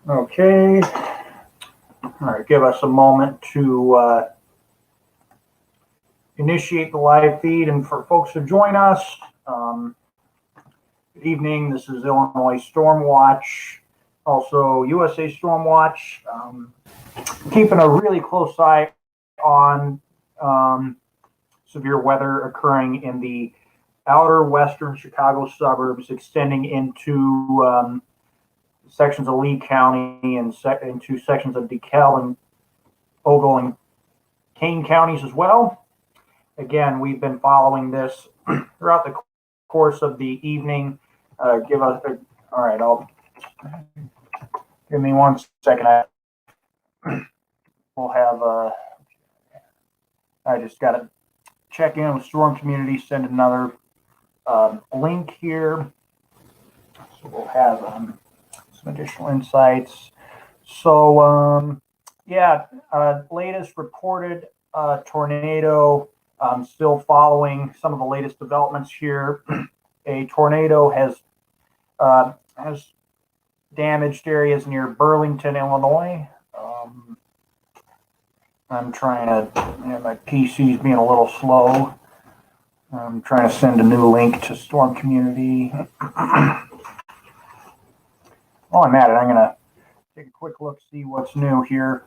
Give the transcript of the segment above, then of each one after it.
Okay. All right, give us a moment to initiate the live feed and for folks to join us. Good evening. This is Illinois Storm Watch, also USA Storm Watch. Keeping a really close eye on severe weather occurring in the outer western Chicago suburbs, extending into sections of Lee County and into sections of DeKalb and Ogle and Kane counties as well. Again, we've been following this throughout the course of the evening. All right, give me 1 second. We'll have, I just got to check in with Storm Community, send another link here. So we'll have some additional insights. So, latest reported tornado. Still following some of the latest developments here. A tornado has damaged areas near Burlington, Illinois. I'm trying to, my PC's being a little slow. I'm trying to send a new link to Storm Community. While I'm at it, I'm going to take a quick look, see what's new here.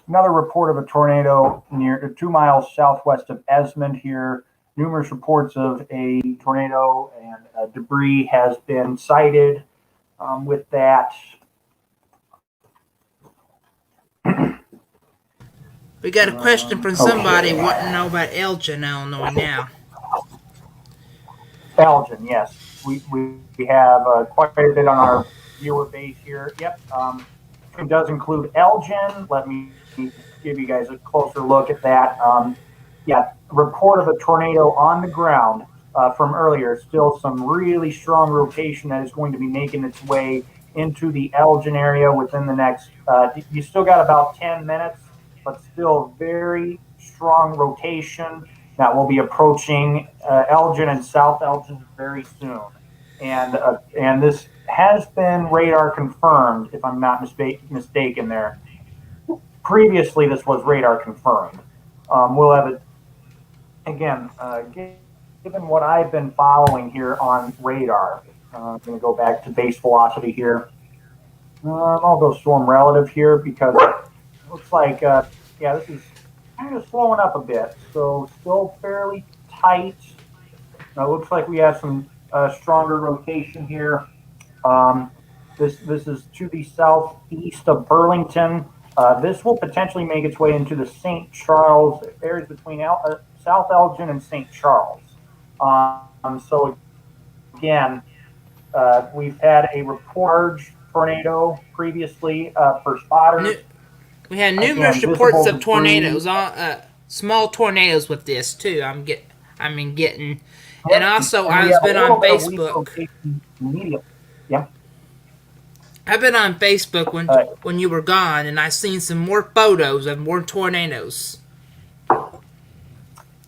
Another report of a tornado near 2 miles southwest of Esmond here. Numerous reports of a tornado and debris has been cited with that. We got a question from somebody wanting to know about Elgin, Illinois now. Elgin, yes. We have quite a bit on our viewer base here. Yep. It does include Elgin. Let me give you guys a closer look at that. Report of a tornado on the ground from earlier. Still some really strong rotation that is going to be making its way into the Elgin area within the next, you still got about 10 minutes, but still very strong rotation that will be approaching Elgin and South Elgin very soon. And this has been radar confirmed, if I'm not mistaken there. Previously, this was radar confirmed. We'll have it, again, given what I've been following here on radar. I'm going to go back to base velocity here. I'll go storm relative here because it looks like, this is kind of slowing up a bit. So still fairly tight. Now, it looks like we have some stronger rotation here. This is to the southeast of Burlington. This will potentially make its way into the St. Charles areas between South Elgin and St. Charles. So again, we've had a report tornado previously for spotters. We had numerous reports of tornadoes, small tornadoes with this too. Getting, and also I've been on Facebook. Yeah. I've been on Facebook when you were gone, and I've seen some more photos of more tornadoes.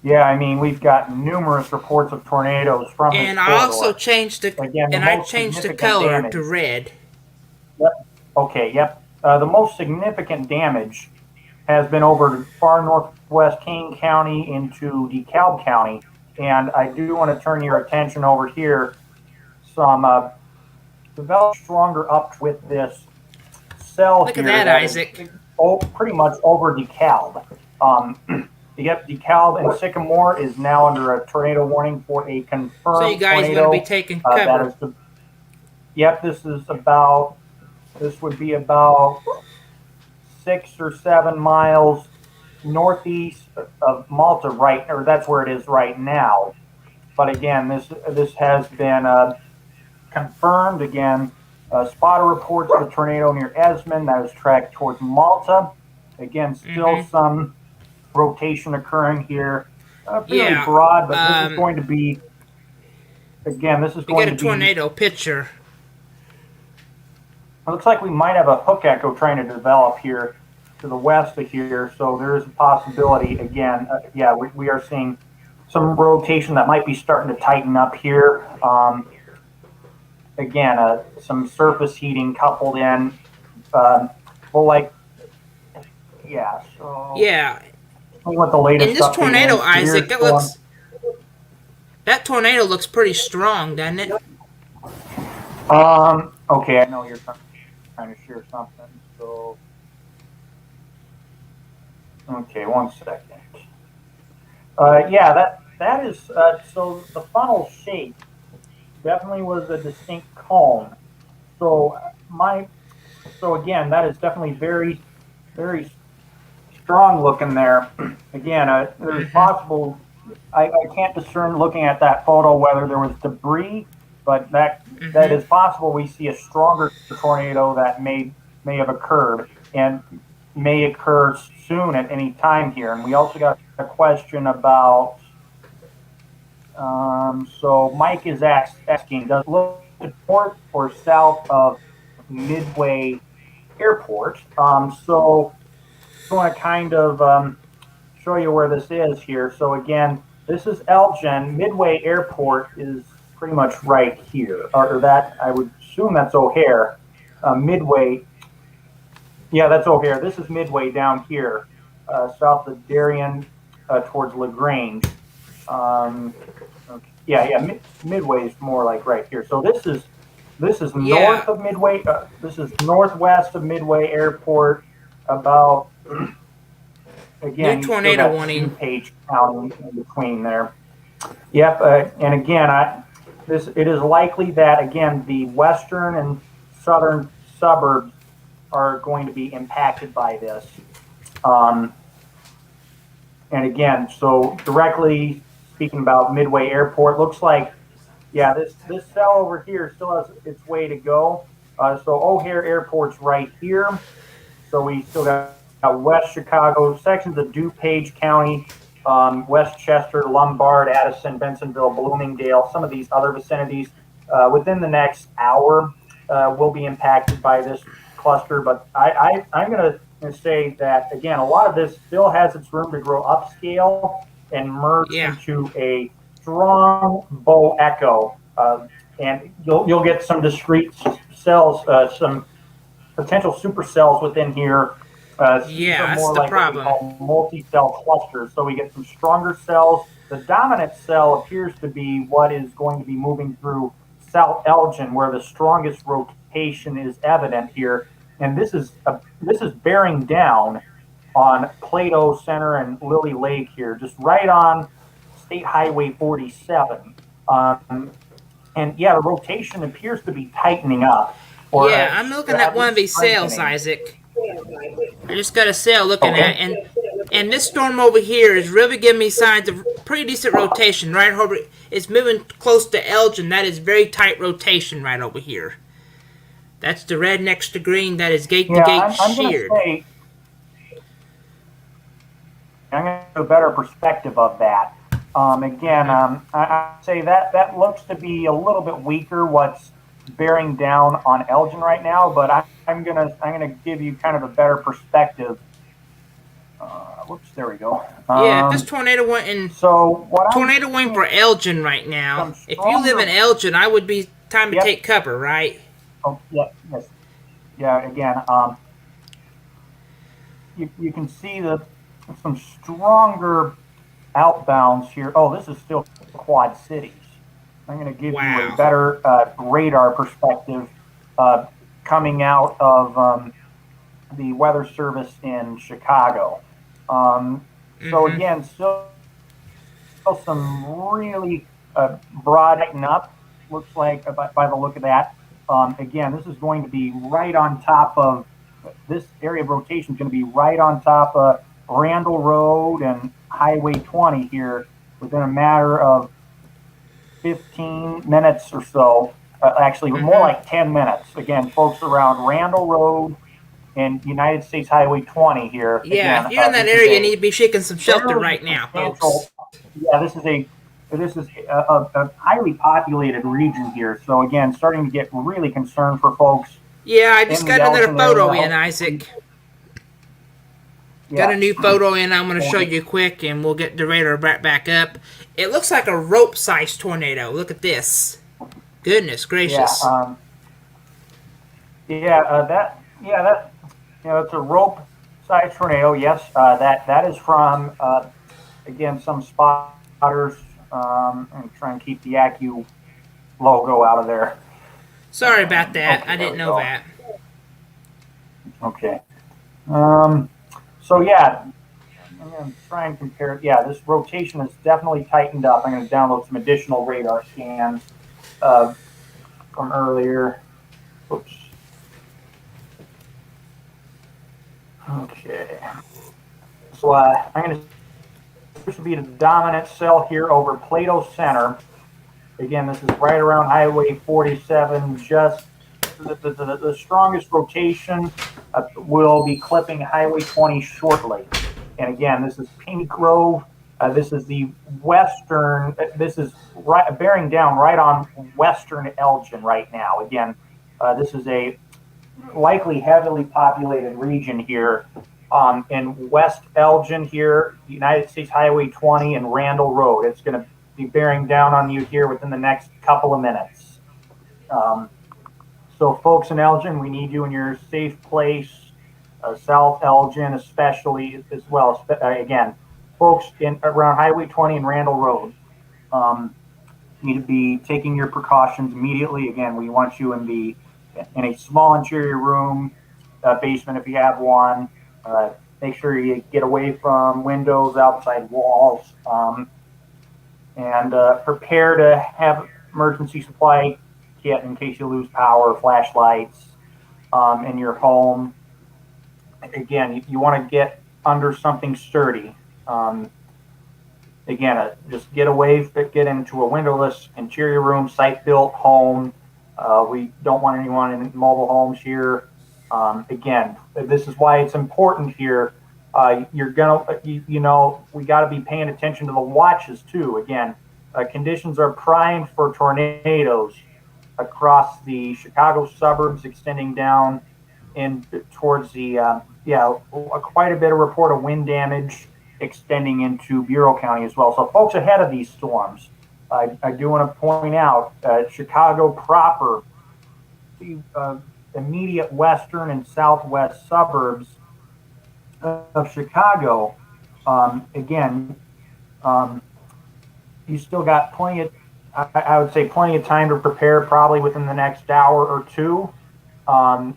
Yeah, I mean, we've got numerous reports of tornadoes from this corridor. I also changed the color to red. Yep. Okay. Yep. The most significant damage has been over far northwest Kane County into DeKalb County, and I do want to turn your attention over here. Some developed stronger up with this cell. Look here. Look at that, Isaac. Pretty much over DeKalb. DeKalb and Sycamore is now under a tornado warning for a confirmed tornado. So you guys going to be taking cover. This would be about 6 or 7 miles northeast of Malta, or that's where it is right now. But again, this has been confirmed. Again, spotter reports of a tornado near Esmond that is tracked towards Malta. Again, still some rotation occurring here. Fairly broad, but this is going to be, again, this is going to be... We got a tornado picture. It looks like we might have a hook echo trying to develop here to the west of here, so there is a possibility, again, we are seeing some rotation that might be starting to tighten up here. again, some surface heating coupled in. Well, like, yeah. So, Yeah. what the latest And this update tornado, is? Isaac, that tornado looks pretty strong, doesn't it? Okay, I know you're trying to share something. So, okay, 1 second. Yeah, that is so the funnel shape definitely was a distinct cone. So my so again, that is definitely very strong looking there. Again, there's Mm-hmm. possible. I can't discern looking at that photo whether there was debris, but that Mm-hmm. is possible. We see a stronger tornado that may have occurred and may occur soon at any time here. And we also got a question about. So Mike is asking, does it look north or south of Midway Airport? So I want to kind of show you where this is here. So again, this is Elgin. Midway Airport is pretty much right here, or that I would assume that's O'Hare. Midway, yeah, that's O'Hare. This is Midway down here, south of Darien, towards Lagrange. Um, okay. Yeah. Midway is more like right here. So this is north Yeah. of Midway. This is northwest of Midway Airport. About New again, you still tornado got warning. DuPage County in between there. Yep. And again, it is likely that again the western and southern suburbs are going to be impacted by this. Um, and again, so directly speaking about Midway Airport, looks like yeah, this cell over here still has its way to go. So O'Hare Airport's right here. So we still got West Chicago, sections of DuPage County, Westchester, Lombard, Addison, Bensonville, Bloomingdale, some of these other vicinities. Within the next hour, will be impacted by this cluster. But I'm going to say that, again, a lot of this still has its room to grow upscale and merge Yeah. into a strong bow echo. And you'll get some discrete cells, some potential supercells within here, Yeah, some that's more the like what we problem. call multi-cell clusters. So we get some stronger cells. The dominant cell appears to be what is going to be moving through South Elgin, where the strongest rotation is evident here. And this is bearing down on Plato Center and Lily Lake here, just right on State Highway 47. And yeah, the rotation appears to be tightening up, or Yeah, I'm looking at at one of least these sails, strengthening. Isaac. I just got a sail looking at, Okay. and this storm over here is really giving me signs of pretty decent rotation. Right over, it's moving close to Elgin. That is very tight rotation right over here. That's the red next to green. That is gate to Yeah, gate I'm going to sheared. say I'm going to have a better perspective of that. Again, Mm-hmm. I say that looks to be a little bit weaker. What's bearing down on Elgin right now, but I'm gonna give you kind of a better perspective. Whoops, there we go. Yeah, if this tornado went in So what I'm tornado wing seeing for Elgin right now. some If you live in stronger. Elgin, I would be time to Yep. take cover, right? Oh, yeah. Yes. Yeah. Again, you can see some stronger outbounds here. Oh, this is still Quad Cities. I'm going to give you a Wow. better radar perspective coming out of the Weather Service in Chicago. So Mm-hmm. again, still some really broad lighting up. Looks like by the look of that. Again, this is going to be right on top of this area of rotation is going to be right on top of Randall Road and Highway 20 here within a matter of 15 minutes or so. Actually, more Mm-hmm. like 10 minutes. Again, folks around Randall Road and United States Highway 20 here. Yeah, Again, if you're in that this is area, you a need to be shaking some shelter fairly right now, substantial. folks. Yeah, this is a highly populated region here. So again, starting to get really concerned for folks Yeah, I just in the got another Elgin area. photo in, Hopefully, Isaac. Got a yeah, new photo in I'm going to we'll show get you quick, and we'll get the radar back up. It looks like a rope-sized tornado. Look at this. Goodness Yeah, gracious. that it's a rope-sized tornado. Yes, that is from again some spotters. And try and keep the AccuWeather logo out of there. Sorry about that. Okay, I there didn't we know go. that. Okay. Um, so yeah, I'm going to try and compare. Yeah, this rotation is definitely tightened up. I'm going to download some additional radar scans uh, from earlier. Oops. Okay. So I'm going to this would be the dominant cell here over Plato Center. Again, this is right around Highway 47. Just the strongest rotation will be clipping Highway 20 shortly. And again, this is Pink Grove. This is the western. This is right bearing down right on western Elgin right now. Again, this is a likely heavily populated region here in West Elgin here, United States Highway 20 and Randall Road. It's going to be bearing down on you here within the next couple of minutes. So folks in Elgin, we need you in your safe place, South Elgin especially as well. Again, folks in around Highway 20 and Randall Road need to be taking your precautions immediately. Again, we want you in a small interior room, basement if you have one. Make sure you get away from windows, outside walls, and prepare to have emergency supply kit in case you lose power, flashlights in your home. Again, you want to get under something sturdy. Again, just get away, get into a windowless interior room, site-built home. We don't want anyone in mobile homes here. Again, this is why it's important here. You're gonna, we got to be paying attention to the watches too. Again, conditions are primed for tornadoes across the Chicago suburbs, extending down in towards the quite a bit of report of wind damage extending into Bureau County as well. So folks ahead of these storms, I do want to point out Chicago proper, the immediate western and southwest suburbs of Chicago. Again, you still got plenty of, I would say, plenty of time to prepare. Probably within the next hour or two,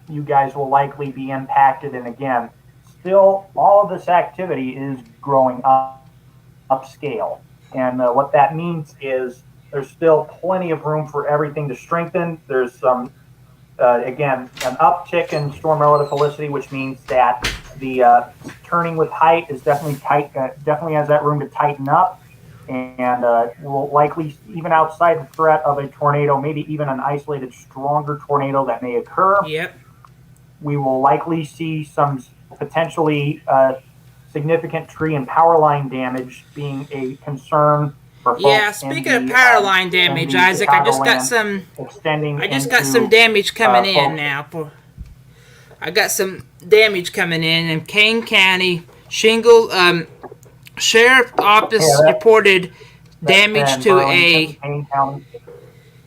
you guys will likely be impacted. And again, still, all of this activity is growing upscale. And what that means is there's still plenty of room for everything to strengthen. There's some, again, an uptick in storm relative felicity, which means that the turning with height is definitely tight, definitely has that room to tighten up. And will likely, even outside the threat of a tornado, maybe even an isolated stronger tornado that may occur. Yep. We will likely see some potentially significant tree and power line damage being a concern for folks. Yeah, speaking of power line damage, Isaac, I just got some damage coming in now. I got some damage coming in Kane County. Shingle Sheriff Office reported damage to a.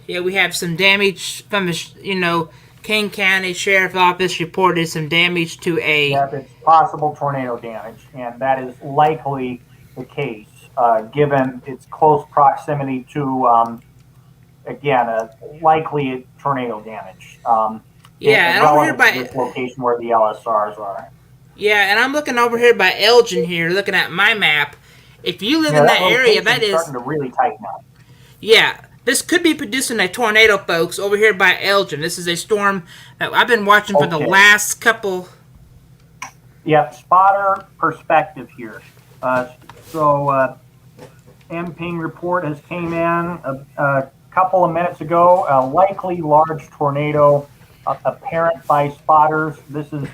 Yeah, we have some damage from Kane County Sheriff Office reported some damage to a. Yeah, it's possible tornado damage, and that is likely the case, given its close proximity to, again, likely tornado damage. Yeah, and over here by this location where the LSRs are. Yeah, and I'm looking over here by Elgin here, looking at my map. If you live in that area, that is starting to really tighten up. Yeah, this could be producing a tornado, folks, over here by Elgin. This is a storm that I've been watching for the last couple. Yep, spotter perspective here. MPing report has came in a couple of minutes ago. A likely large tornado apparent by spotters. This is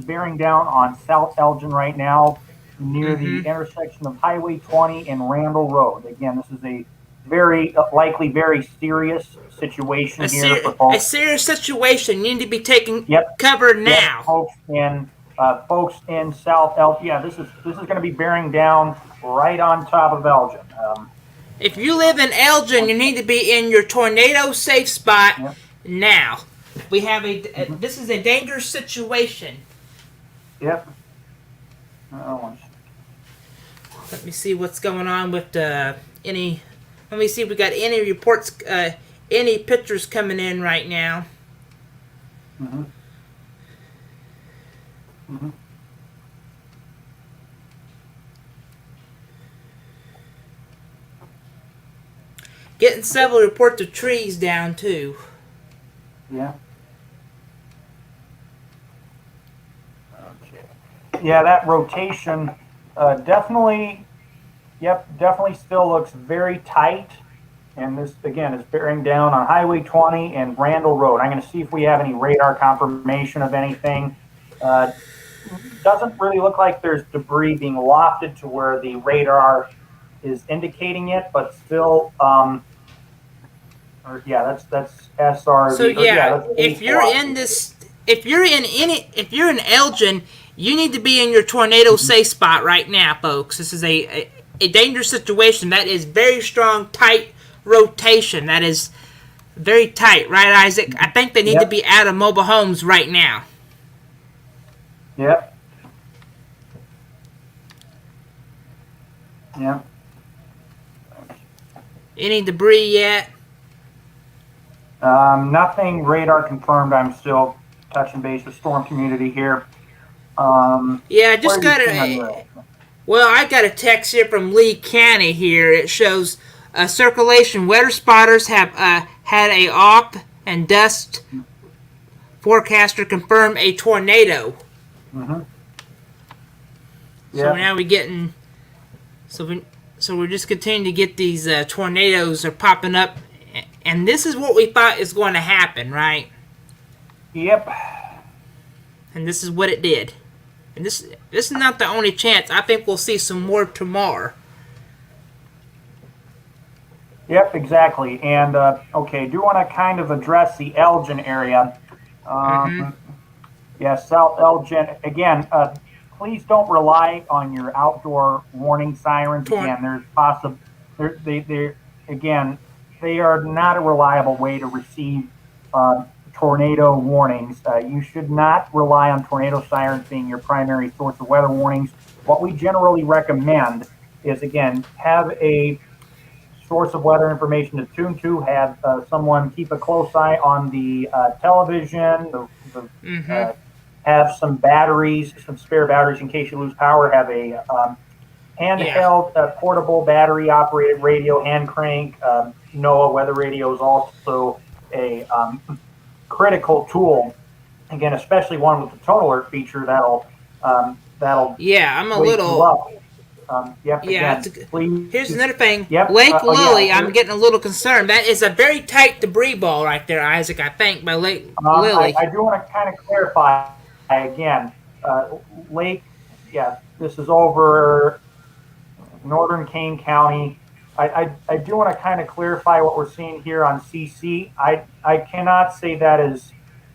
bearing down on South Elgin right now, near the intersection of Highway 20 and Randall Road. Again, this is a very likely very serious situation here for folks. A serious situation. You need to be taking cover now. Folks in South Elgin. Yeah, this is going to be bearing down right on top of Elgin. If you live in Elgin, you need to be in your tornado safe spot Yep. now. We have this is a dangerous situation. Yep. Oh, Let me see what's going on with any. Let me see if we got any reports, any pictures coming in right now. mm-hmm. Mm-hmm. Getting several reports of trees down too. Yeah. Okay. Yeah, that rotation definitely, yep, definitely still looks very tight. And this, again, is bearing down on Highway 20 and Randall Road. I'm going to see if we have any radar confirmation of anything. Doesn't really look like there's debris being wafted to where the radar is indicating it, but still, yeah, that's SRV. So yeah, that's if you're in this, if you're in Elgin, you need to be in your tornado safe spot right now, folks. This is a dangerous situation. That is very strong, tight rotation. That is very tight, right, Isaac? I think they need to be out of mobile homes right now. Yep. Yep. Any debris yet? Nothing radar confirmed. I'm still touching base with storm community here. Yeah, I just got well, I got a text here from Lee County here. It shows circulation weather spotters have had a op and dust forecaster confirm a tornado. Mm-hmm. So now we're getting so we're just continuing to get these tornadoes are popping up, and this is what we thought is going to happen, right? Yep. And this is what it did. And this is not the only chance. I think we'll see some more tomorrow. Yep, exactly. And okay, do want to kind of address the Elgin area. Yeah, South Elgin. Again, please don't rely on your outdoor warning sirens. Again, there's possible. They are not a reliable way to receive tornado warnings. You should not rely on tornado sirens being your primary source of weather warnings. What we generally recommend is, again, have a source of weather information to tune to, have someone keep a close eye on the television, have some batteries, some spare batteries in case you lose power, have a handheld portable battery operated radio, hand crank. NOAA weather radio is also a critical tool. Again, especially one with the tone alert feature that'll yeah, I'm a wake little you up. Please. Here's another thing. Yep. Lake Lily, I'm getting a little concerned. That is a very tight debris ball right there, Isaac, I think, by Lake Lily. I do want to kind of clarify again. Lake, yeah, this is over northern Kane County. I do want to kind of clarify what we're seeing here on CC. I cannot say that is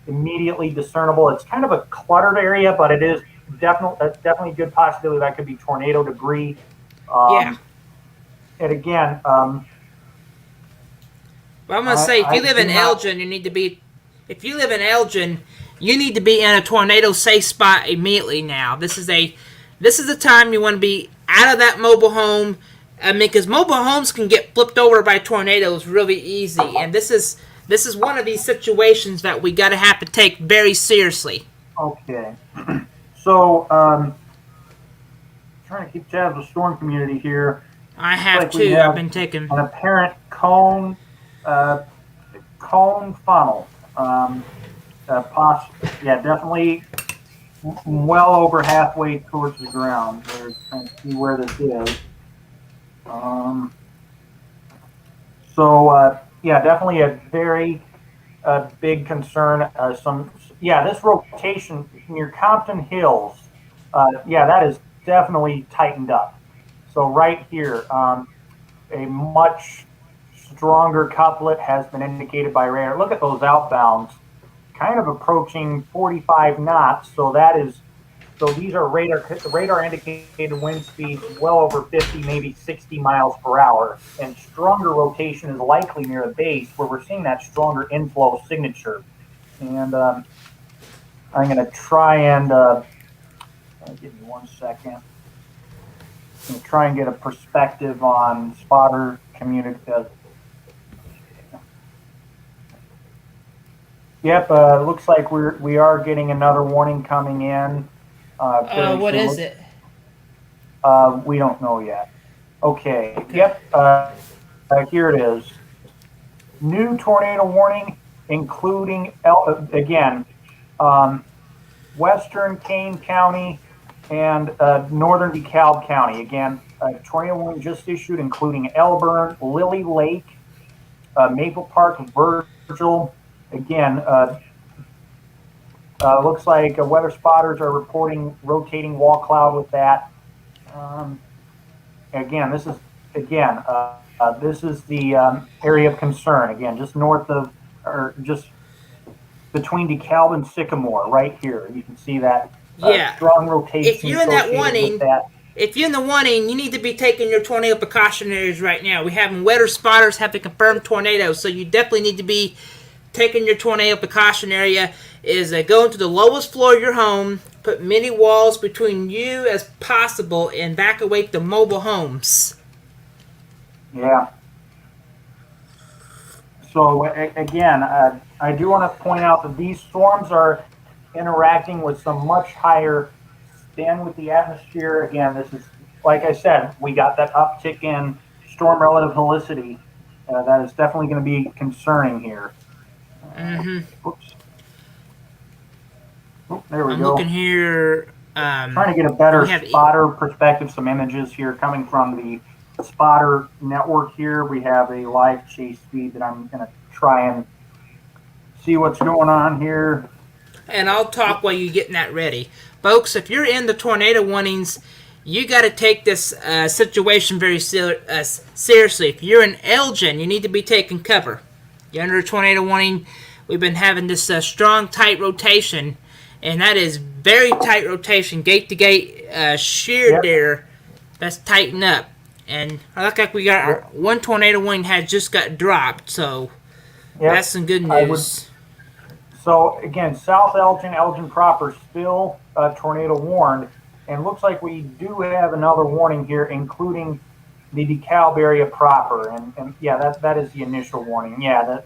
immediately discernible. It's kind of a cluttered area, but it is definitely a good possibility that could be tornado debris. And again, well, I'm gonna say if you live in Elgin, you need to be. If you live in Elgin, you need to be in a tornado safe spot immediately now. This is the time you want to be out of that mobile home. I mean, because mobile homes can get flipped over by tornadoes really easy, and this is one of these situations that we gotta have to take very seriously. Okay. So, trying to keep tabs with storm community here. I have too. I've been taking an apparent cone funnel. Definitely well over halfway towards the ground. We're trying to see where this is. Definitely a very big concern. This rotation near Compton Hills, that is definitely tightened up. So right here, a much stronger couplet has been indicated by radar. Look at those outbounds, kind of approaching 45 knots. So that is So these are radar indicated wind speeds well over 50, maybe 60 miles per hour. And stronger rotation is likely near the base where we're seeing that stronger inflow signature. And I'm going to try and give me 1 second. I'm going to try and get a perspective on spotter community. Yep, looks like we are getting another warning coming in. What is it? We don't know yet. Okay. Okay. Yep. Here it is. New tornado warning, including again, Western Kane County and Northern DeKalb County. Again, tornado warning just issued, including Elburn, Lily Lake, Maple Park, Virgil. Again, looks like weather spotters are reporting rotating wall cloud with that. Again, this is the area of concern. Again, just north of, or just between DeKalb and Sycamore, right here. You can see that strong rotation. If you're in that warning, you need to be taking your tornado precautionaries right now. We have weather spotters have to confirm tornadoes, so you definitely need to be taking your tornado precaution area. Is go into the lowest floor of your home, put many walls between you as possible, and evacuate the mobile homes. Yeah. So again, I do want to point out that these storms are interacting with some much higher spin with the atmosphere. Again, this is, like I said, we got that uptick in storm relative helicity. That is definitely going to be concerning here. Oops. Oh, there we go. I'm looking here. Trying to get a better spotter perspective, some images here coming from the spotter network here. We have a live chase feed that I'm going to try and see what's going on here. And I'll talk while you're getting that ready. Folks, if you're in the tornado warnings, you got to take this situation very seriously. If you're in Elgin, you need to be taking cover. You're under a tornado warning. We've been having this strong, tight rotation, and that is very tight rotation, gate to gate, sheared there. That's tightened up. And I look like we got our one tornado warning had just got dropped, so that's some good news. So again, South Elgin, Elgin proper, still tornado warned, and looks like we do have another warning here, including the DeKalb area proper, and that is the initial warning.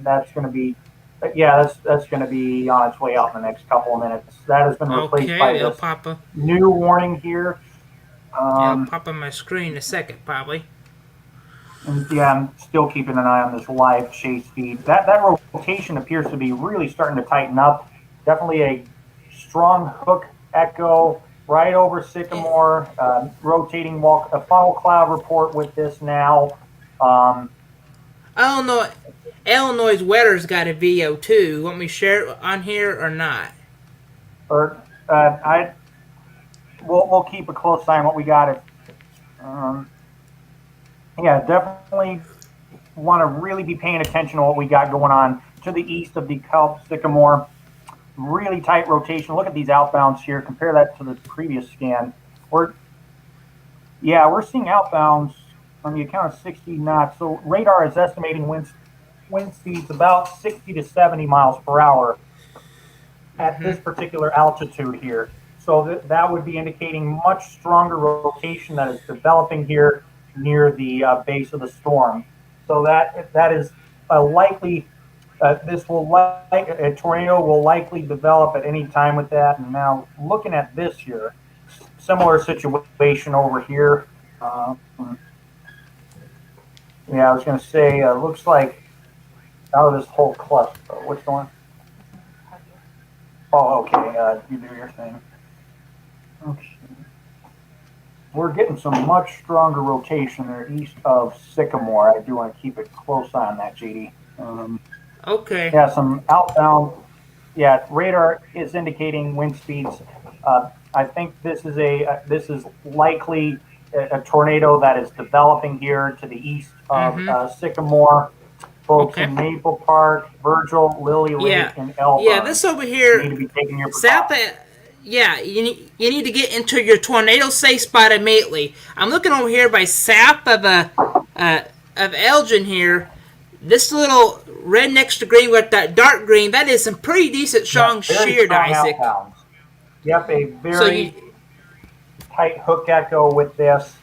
That's going to be, that's going to be on its way out in the next couple of minutes. That has been replaced by this new warning here. I'll pop on my screen in a second, probably. And I'm still keeping an eye on this live chase feed. That rotation appears to be really starting to tighten up. Definitely a strong hook echo right over Sycamore, rotating a funnel cloud report with this now. Illinois weather's got a VO too. Want me to share it on here or not? We'll keep a close eye on what we got. Definitely want to really be paying attention to what we got going on to the east of DeKalb, Sycamore. Really tight rotation. Look at these outbounds here. Compare that to the previous scan. We're seeing outbounds on the account of 60 knots. So radar is estimating wind speeds about 60 to 70 miles per hour at this particular altitude here. So that would be indicating much stronger rotation that is developing here near the base of the storm. So that is a likely. A tornado will likely develop at any time with that. And now looking at this here, similar situation over here. I was going to say, looks like out of this whole cluster. What's going on? Oh, okay. You do your thing. Okay. We're getting some much stronger rotation there east of Sycamore. I do want to keep a close eye on that, JD. Okay. Yeah, some outbound. Yeah, radar is indicating wind speeds. I think this is likely a tornado that is developing here to the east of Sycamore. Folks in Maple Park, Virgil, Lily Lake, and Elgin. Yeah, this over here. You need to be taking your Yeah, you need to get into your tornado safe spot immediately. I'm looking over here by south of Elgin here. This little red next to green with that dark green, that is some pretty decent Yeah, strong very sheared, strong Isaac. outbounds. Yep, a So you very tight hook echo with this.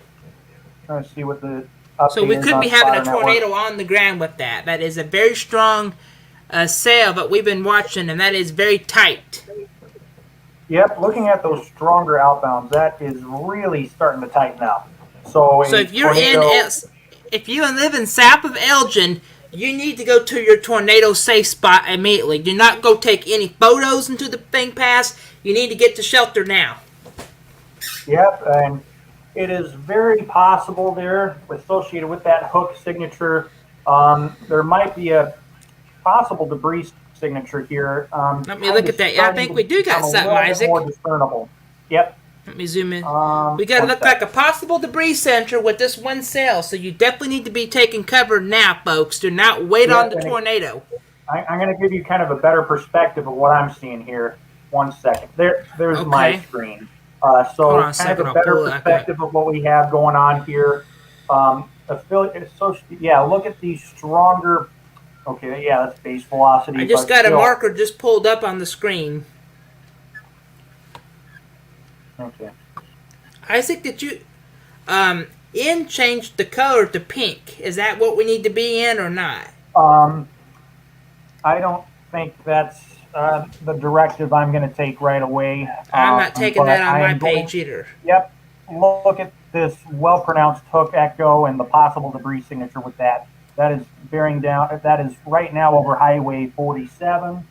Trying to see what the so we update is could on be having a Spotter Network. tornado on the ground with that. That is a very strong sail that we've been watching, and that is very tight. Yep, looking at those stronger outbounds, that is really starting to tighten up. So So a if you're in tornado, if you live in south of Elgin, you need to go to your tornado safe spot immediately. Do not go take any photos into the thing pass. You need to get to shelter now. yep, and it is very possible there, associated with that hook signature, there might be a possible debris signature here. Let me Kind look of at that. Yeah, I starting think to we do become got a something, little bit more Isaac. discernible. Yep. Let me zoom in. We got to One look sec. like a possible debris center with this one sail, so you definitely need to be taking cover now, folks. Do not wait on Yep, the and tornado. I'm going to give you kind of a better perspective of what I'm seeing here. 1 second. There's my Okay. screen. Hold So on a kind of second. a I'll better pull it back up. perspective of what we have going on here. Yeah, look at these stronger. Okay, yeah, that's base velocity, I just but got a still. marker just pulled up on the screen. Okay. Isaac, did you in change the color to pink? Is that what we need to be in or not? Um, I don't think that's the directive I'm going to take right away. I'm not taking But that on I my am going. page either. Yep. Look at this well-pronounced hook echo and the possible debris signature with that. That is bearing down. That is right now over Highway 47.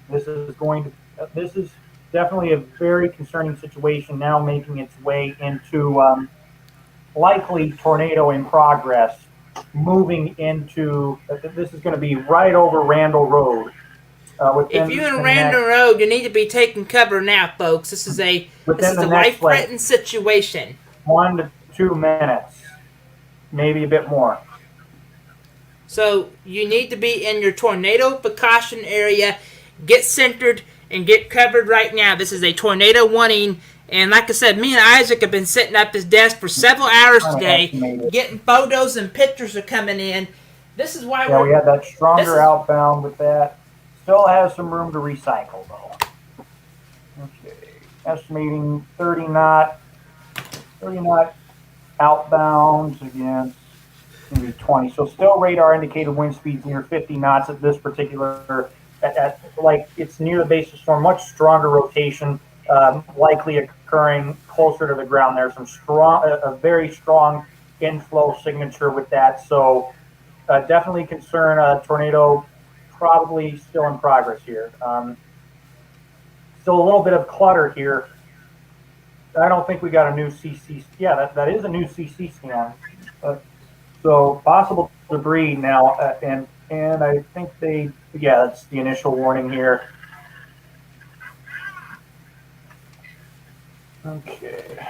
This is going to. This is definitely a very concerning situation now, making its way into likely tornado in progress, moving into. This is going to be right over Randall Road. If Within you're in the Random next Road, you need to be taking cover now, folks. This is a next like life-threatening situation. 1 to 2 minutes, maybe a bit more. So you need to be in your tornado precaution area. Get centered and get covered right now. This is a tornado warning. And like I said, me and Isaac have been sitting at this desk for several hours today, getting photos and pictures are coming in. This is why Yeah, we had that stronger is- outbound with that. Still has some room to recycle though. Okay, estimating 30 knot outbounds against maybe 20. So still radar indicated wind speeds near 50 knots at this particular, like it's near the base of the storm, much stronger rotation, likely occurring closer to the ground. There's some strong, a very strong inflow signature with that. So definitely concern tornado probably still in progress here. Still a little bit of clutter here. I don't think we got a new CC. Yeah, that is a new CC scan. So possible debris now, and I think that's the initial warning here. Okay,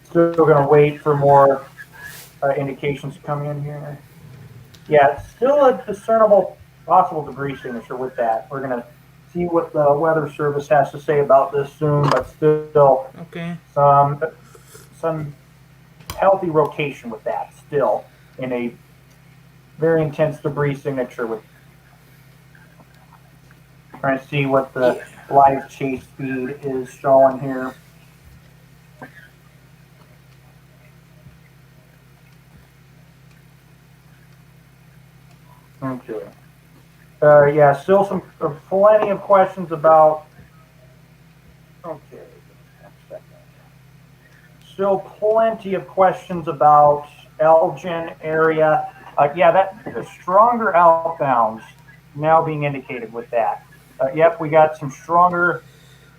still going to wait for more indications to come in here. Yeah, it's still a discernible possible debris signature with that. We're going to see what the Weather Service has to say about this soon, but still Okay. some healthy rotation with that still in a very intense debris signature with trying to see what the live chase speed is showing here. Okay. Yeah, still some plenty of questions about. Okay. Still plenty of questions about Elgin area. Yeah, that the stronger outbounds now being indicated with that. Yep, we got some stronger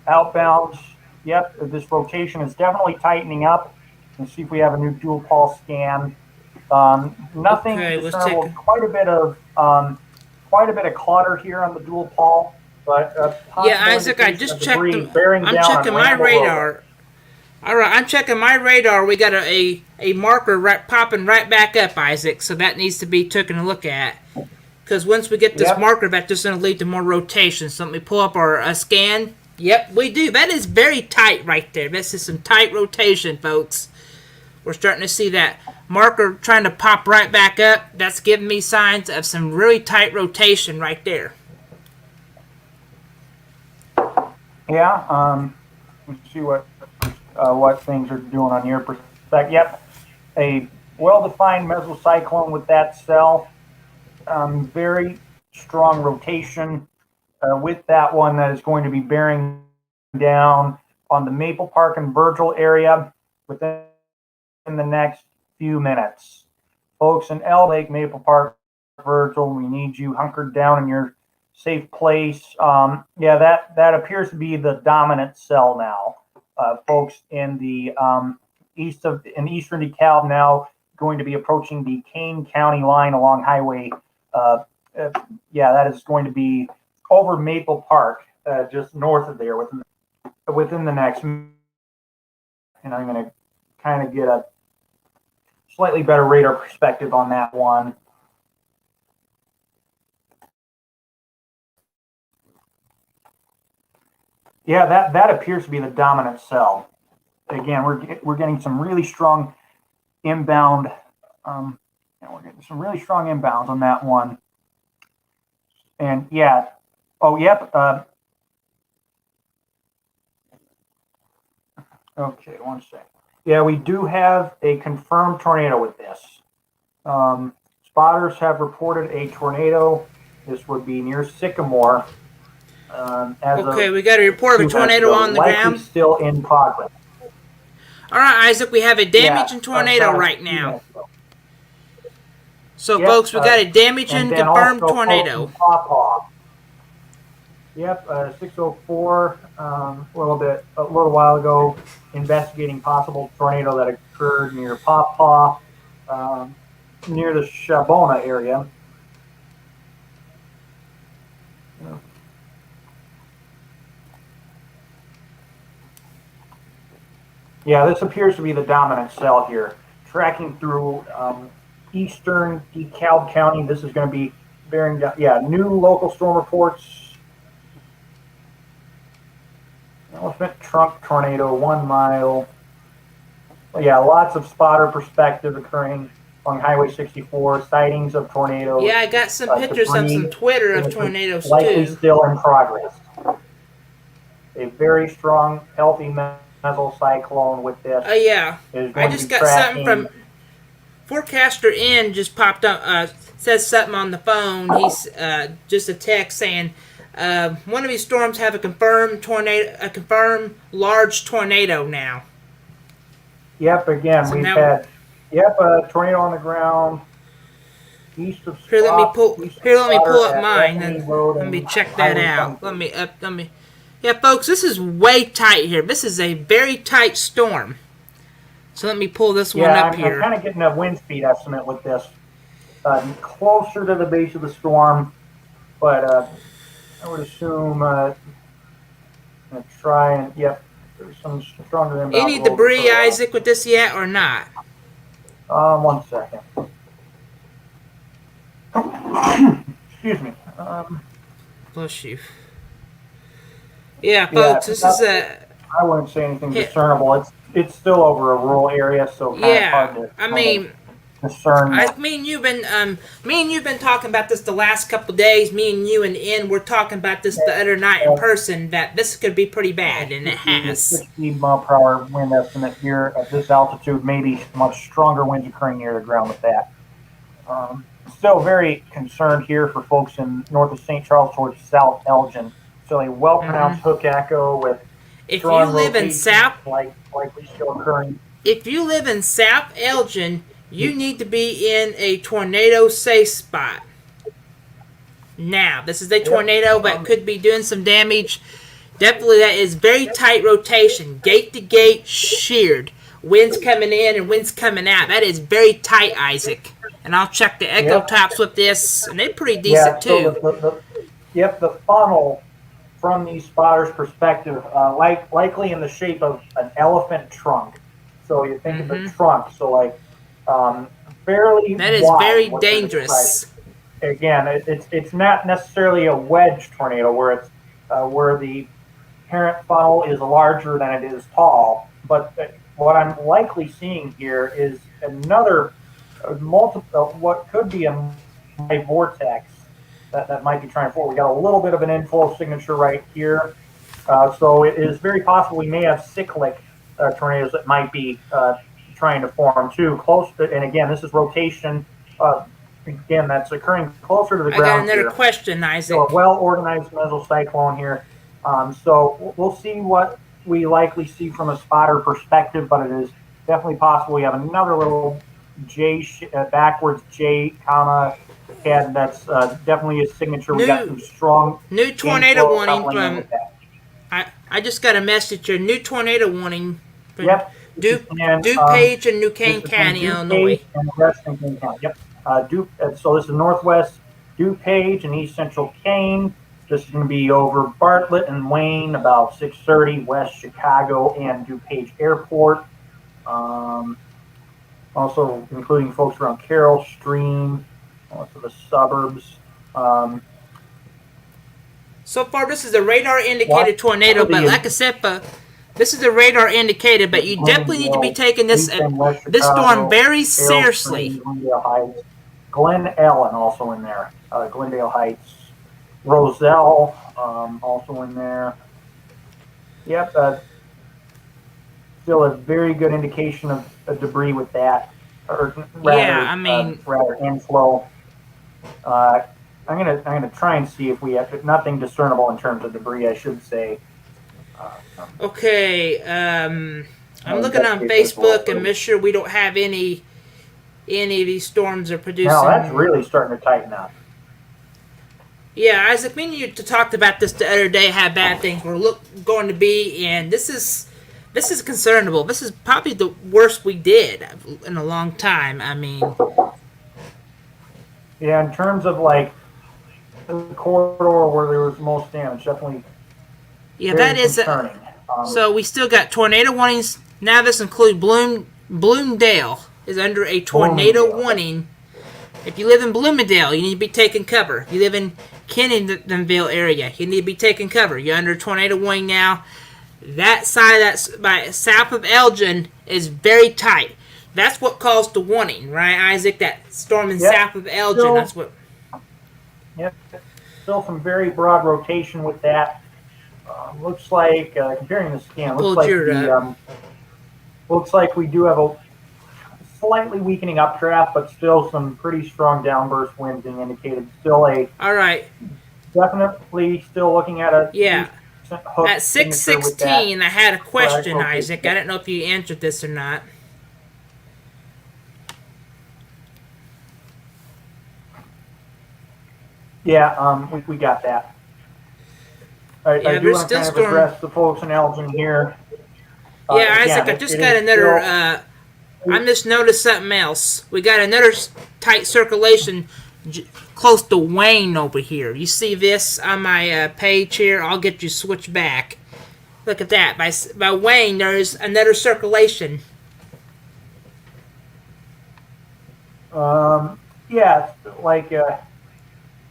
outbounds. Yep, this rotation is definitely tightening up. Let's see if we have a new dual pulse scan. Nothing Okay, let's discernible. take Quite a bit of clutter here on the dual pulse, but yeah, Isaac, I just checked. I'm checking my Randall radar. Road. All right, I'm checking my radar. We got a marker popping right back up, Isaac. So that needs to be taken a look at. Because once we get this marker back, just going to lead to more rotation. So let me pull up our scan. Yep, we do. That is very tight right there. This is some tight rotation, folks. We're starting to see that marker trying to pop right back up. That's giving me signs of some really tight rotation right there. Yeah, let's see what things are doing on your perspective. Yep, a well-defined mesocyclone with that cell. Very strong rotation with that one that is going to be bearing down on the Maple Park and Virgil area within the next few minutes. Folks in Lake, Maple Park, Virgil, we need you hunkered down in your safe place. Yeah, that appears to be the dominant cell now. Folks in the eastern DeKalb now going to be approaching the Kane County line along Highway. Yeah, that is going to be over Maple Park, just north of there within the next. And I'm going to kind of get a slightly better radar perspective on that one. Yeah, that appears to be the dominant cell. Again, we're getting some really strong inbound. We're getting some really strong inbounds on that one. And yeah, oh yep. Okay, one sec. Yeah, we do have a confirmed tornado with this. Spotters have reported a tornado. This would be near Sycamore. Okay, we got a report of a tornado on the ground. Still in progress. All right, Isaac, we have a damaging tornado right now. So, yep, folks, we got a damaging confirmed tornado. Yep, 604. A little while ago, investigating possible tornado that occurred near Pawpaw, near the Shabona area. Yeah, this appears to be the dominant cell here. Tracking through eastern DeKalb County. This is going to be bearing down. Yeah, new local storm reports. Elephant trunk tornado, 1 mile. Well, yeah, lots of spotter perspective occurring on Highway 64. Sightings of tornadoes. Yeah, I got some pictures on some Twitter of tornadoes likely too. Still in progress. A very strong, healthy mesocyclone with this. Yeah, I just got something from Forecaster N. Just popped up. Says something on the phone. He's just a text saying one of these storms have a confirmed tornado, a confirmed large tornado now. Yep. Again, so we've had a tornado on the ground east of. Here, let me pull up mine and let me check that out. Let me. Yeah, folks, this is way tight here. This is a very tight storm. So let me pull this one up here. I'm kind of getting a wind speed estimate with this. Closer to the base of the storm, but I would assume I'm going to try and, yep, there's some stronger inbound. Any debris, Isaac, with this yet or not? 1 second. Excuse me. Bless you. Yeah, folks, this is a... I wouldn't say anything discernible. It's still over a rural area, so kind of hard to discern. Me and you've been talking about this the last couple of days. Me and you and N were talking about this the other night in person, that this could be pretty bad, and it has. 60 mile per hour wind estimate here at this altitude, maybe much stronger winds occurring near the ground with that. Still very concerned here for folks in north of St. Charles towards South Elgin. So a well-pronounced hook echo with if you live in South, likely still occurring. If you live in South Elgin, you need to be in a tornado safe spot. Now, this is a tornado that could be doing some damage. Definitely, that is very tight rotation, gate to gate, sheared. Winds coming in and winds coming out. That is very tight, Isaac. And I'll check the echo tops with this, and they're pretty decent too. The funnel from these spotters' perspective, likely in the shape of an elephant trunk. So you think of the trunk, so fairly. That is wide, very dangerous. Again, it's not necessarily a wedge tornado where it's where the parent funnel is larger than it is tall. But what I'm likely seeing here is another multiple, what could be a vortex that might be trying to form. We got a little bit of an inflow signature right here. So it is very possible we may have cyclic tornadoes that might be trying to form too. Close to, and again, this is rotation. Again, that's occurring closer to the I got ground another here. question, Isaac. So a well-organized mesocyclone here. So we'll see what we likely see from a spotter perspective, but it is definitely possible we have another little backwards J comma head. That's definitely a signature. We got some strong new tornado warning from. I just got a message here. New tornado warning from Yep. DuPage and New Kane County, Illinois. And Western Kane County. Yep. So this is northwest DuPage and east central Kane. This is going to be over Bartlett and Wayne, about 6:30 west Chicago and DuPage Airport. Also including folks around Carroll Stream, most of the suburbs. So far, this is a radar indicated tornado, but like I said, this is a radar indicated, but you definitely need to be taking this storm very seriously. Glen Ellen also in there. Glendale Heights. Roselle also in there. Yep. Still a very good indication of debris with that. Or rather, rather inflow. I'm gonna try and see if we have nothing discernible in terms of debris. I should say. Okay, I'm looking on Facebook and make sure we don't have any of these storms are producing. No, that's really starting to tighten up. Yeah, Isaac, me and you talked about this the other day, how bad things were going to be, and this is concernable. This is probably the worst we did in a long time. I mean, yeah, in terms of like the corridor where there was most damage, definitely. Yeah, that is concerning. So we still got tornado warnings. Now this includes Bloomingdale is under a tornado warning. If you live in Bloomingdale, you need to be taking cover. If you live in Kenningtonville area, you need to be taking cover. You're under a tornado warning now. That side that's south of Elgin is very tight. That's what caused the warning, right, Isaac? That storm in south of Elgin. That's what. Yep. Still some very broad rotation with that. Looks like comparing the scan. Looks like we do have a slightly weakening updraft, but still some pretty strong downburst winds being indicated. Still all right. Definitely still looking at a At 6:16, I had a question, Isaac. I don't know if you answered this or not. Yeah, we got that. I do want to kind of address the folks in Elgin here. Isaac, I just got another. I just noticed something else. We got another tight circulation close to Wayne over here. You see this on my page here? I'll get you switched back. Look at that. By Wayne, there's another circulation. Yeah, like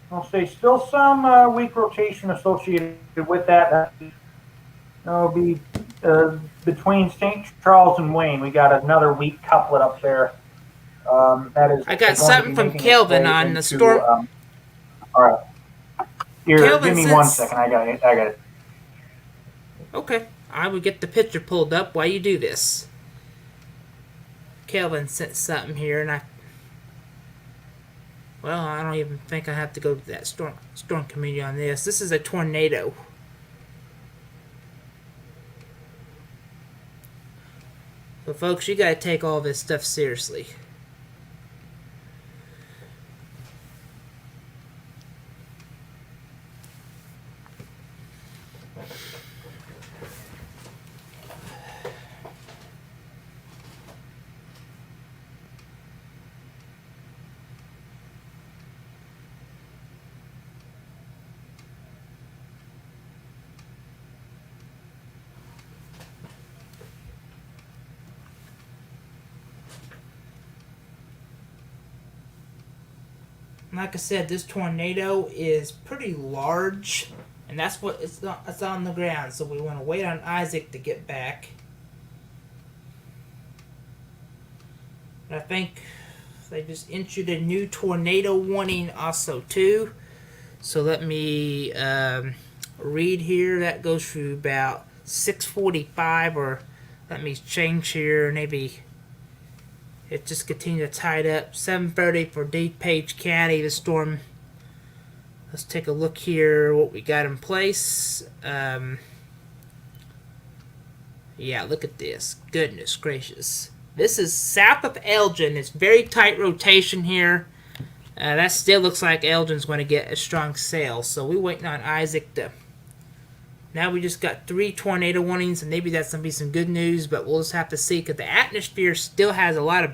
I'll say still some weak rotation associated with that. That'll be between St. Charles and Wayne. We got another weak couplet up there. That is. I got something from Kelvin on the storm. All right. Here, Kelvin, give me 1 second. I got it. Okay, I will get the picture pulled up while you do this. Kelvin sent something here, and I don't even think I have to go to that storm community on this. This is a tornado. So, folks, you got to take all this stuff seriously. Like I said, this tornado is pretty large. And that's what it's on the ground. So we want to wait on Isaac to get back. And I think they just issued a new tornado warning also too. So let me read here. That goes through about 6:45, or let me change here. Maybe it just continued to tide up. 7:30 for DuPage County. The storm. Let's take a look here. What we got in place. Yeah, look at this. Goodness gracious. This is south of Elgin. It's very tight rotation here. That still looks like Elgin's going to get a strong sail. So we're waiting on Isaac to... Now we just got 3 tornado warnings, and maybe that's going to be some good news, but we'll just have to see, because the atmosphere still has a lot of...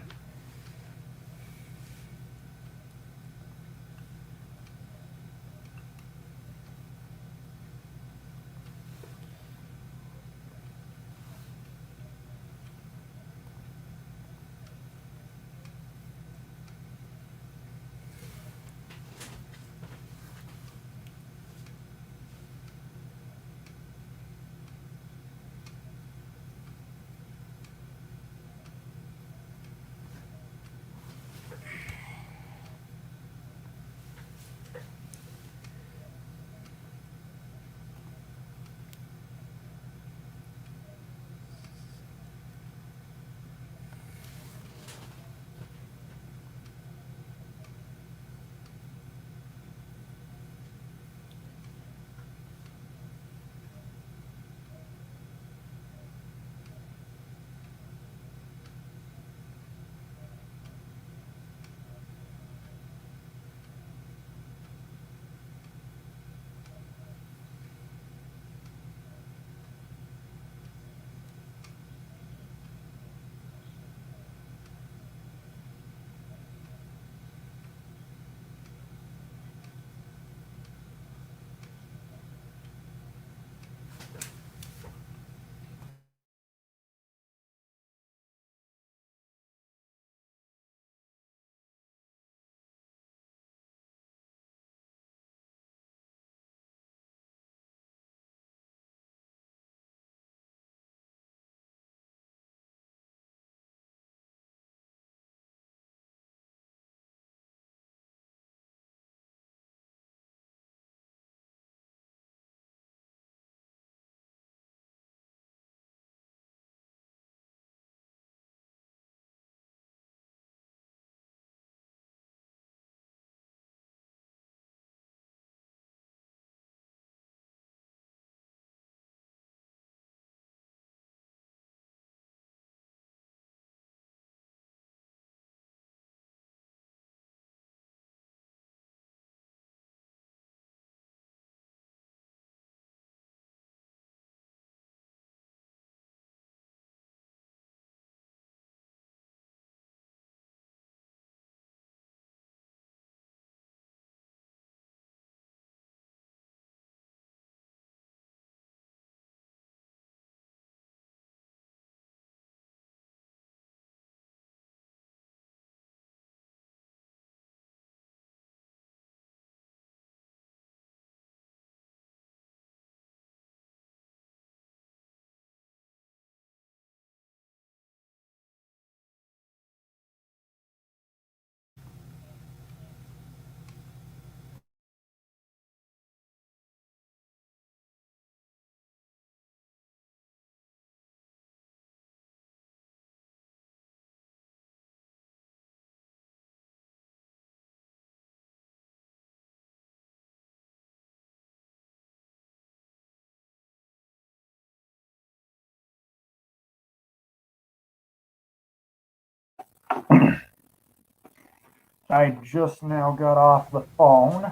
I just now got off the phone.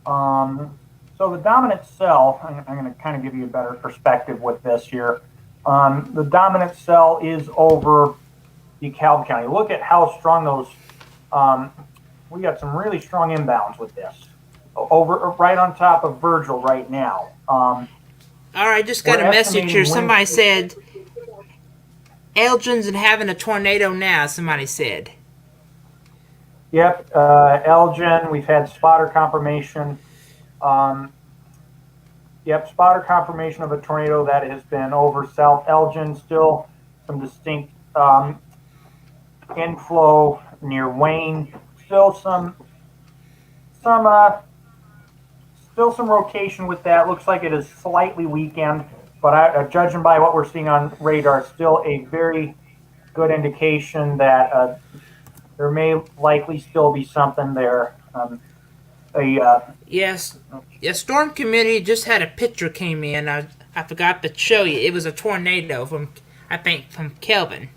So the dominant cell, I'm going to kind of give you a better perspective with this here. The dominant cell is over DeKalb County. Look at how strong those, we got some really strong inbounds with this. Over right on top of Virgil right now. All right, just got a message here. Somebody said Elgin's having a tornado now, somebody said. Yep, Elgin, we've had spotter confirmation. Yep, spotter confirmation of a tornado that has been over South Elgin. Still some distinct inflow near Wayne. Still some still some rotation with that. Looks like it is slightly weakened, but judging by what we're seeing on radar, still a very good indication that there may likely still be something there. Yes. Yeah, Storm Community just had a picture came in. I forgot to show you. It was a tornado from, I think, from Kelvin.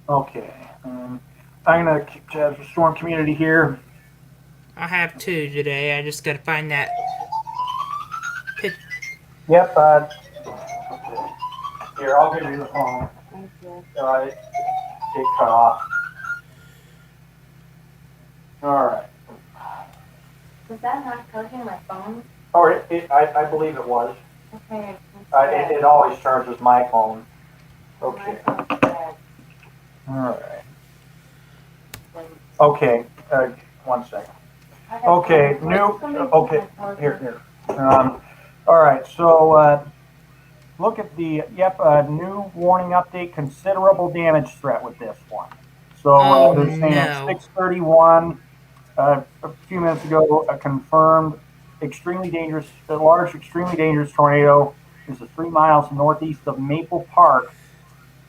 Okay. I'm going to have Storm Community here. I have two today. I just got to find that picture. Yep. Here, I'll give you the phone. Thank you. It cut off. All right. Was that not charging my phone? Oh, I believe it was. Okay. It always charges my phone. Okay. All right. Okay. 1 second. Okay. Okay. Here. All right. So look at the new warning update. Considerable damage threat with this one. So they're saying at 6:31 a few minutes ago, a confirmed extremely dangerous tornado. This is 3 miles northeast of Maple Park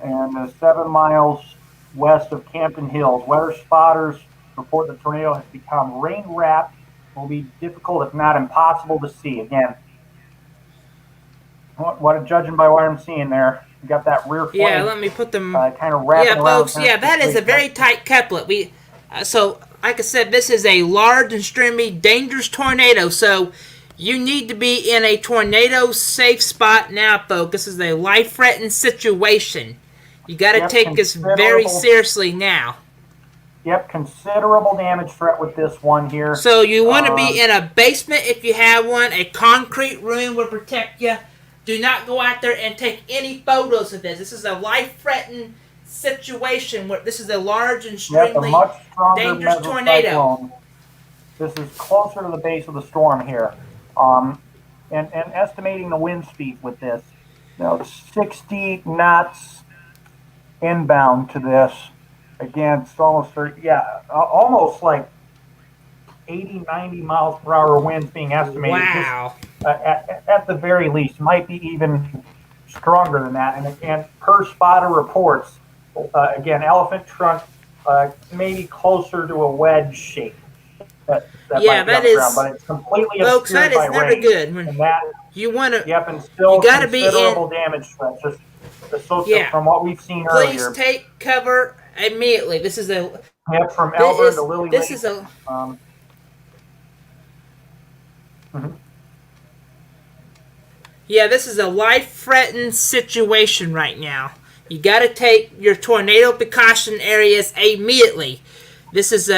and 7 miles west of Campton Hills. Weather spotters report the tornado has become rain wrapped. Will be difficult, if not impossible, to see. Again, judging by what I'm seeing there, you got that rear flank. Yeah, let me put them. Kind of wrapping yeah, around. folks. Yeah, that is a very tight couplet. So, like I said, this is a large and extremely dangerous tornado. So, you need to be in a tornado safe spot now, folks. This is a life-threatening situation. You got to take this very seriously now. Yep, considerable damage threat with this one here. So you want to be in a basement if you have one. A concrete room will protect you. Do not go out there and take any photos of this. This is a life-threatening situation. Where this is a large and extremely dangerous tornado. This is closer to the base of the storm here. And estimating the wind speed with this, 60 knots inbound to this. Again, it's almost almost like 80, 90 miles per hour winds being estimated. Wow. At the very least, might be even stronger than that. And per spotter reports, again, elephant trunk maybe closer to a wedge shape. That is. Ground, but it's completely folks, that is never rain. good. And that, you want to. Yep, and still you got to be in. Damage from what we've seen earlier. Please take cover immediately. This is a. Yep, from Elgin to Lily Lake. This is a. Yeah, this is a life-threatening situation right now. You got to take your tornado precaution areas immediately. This is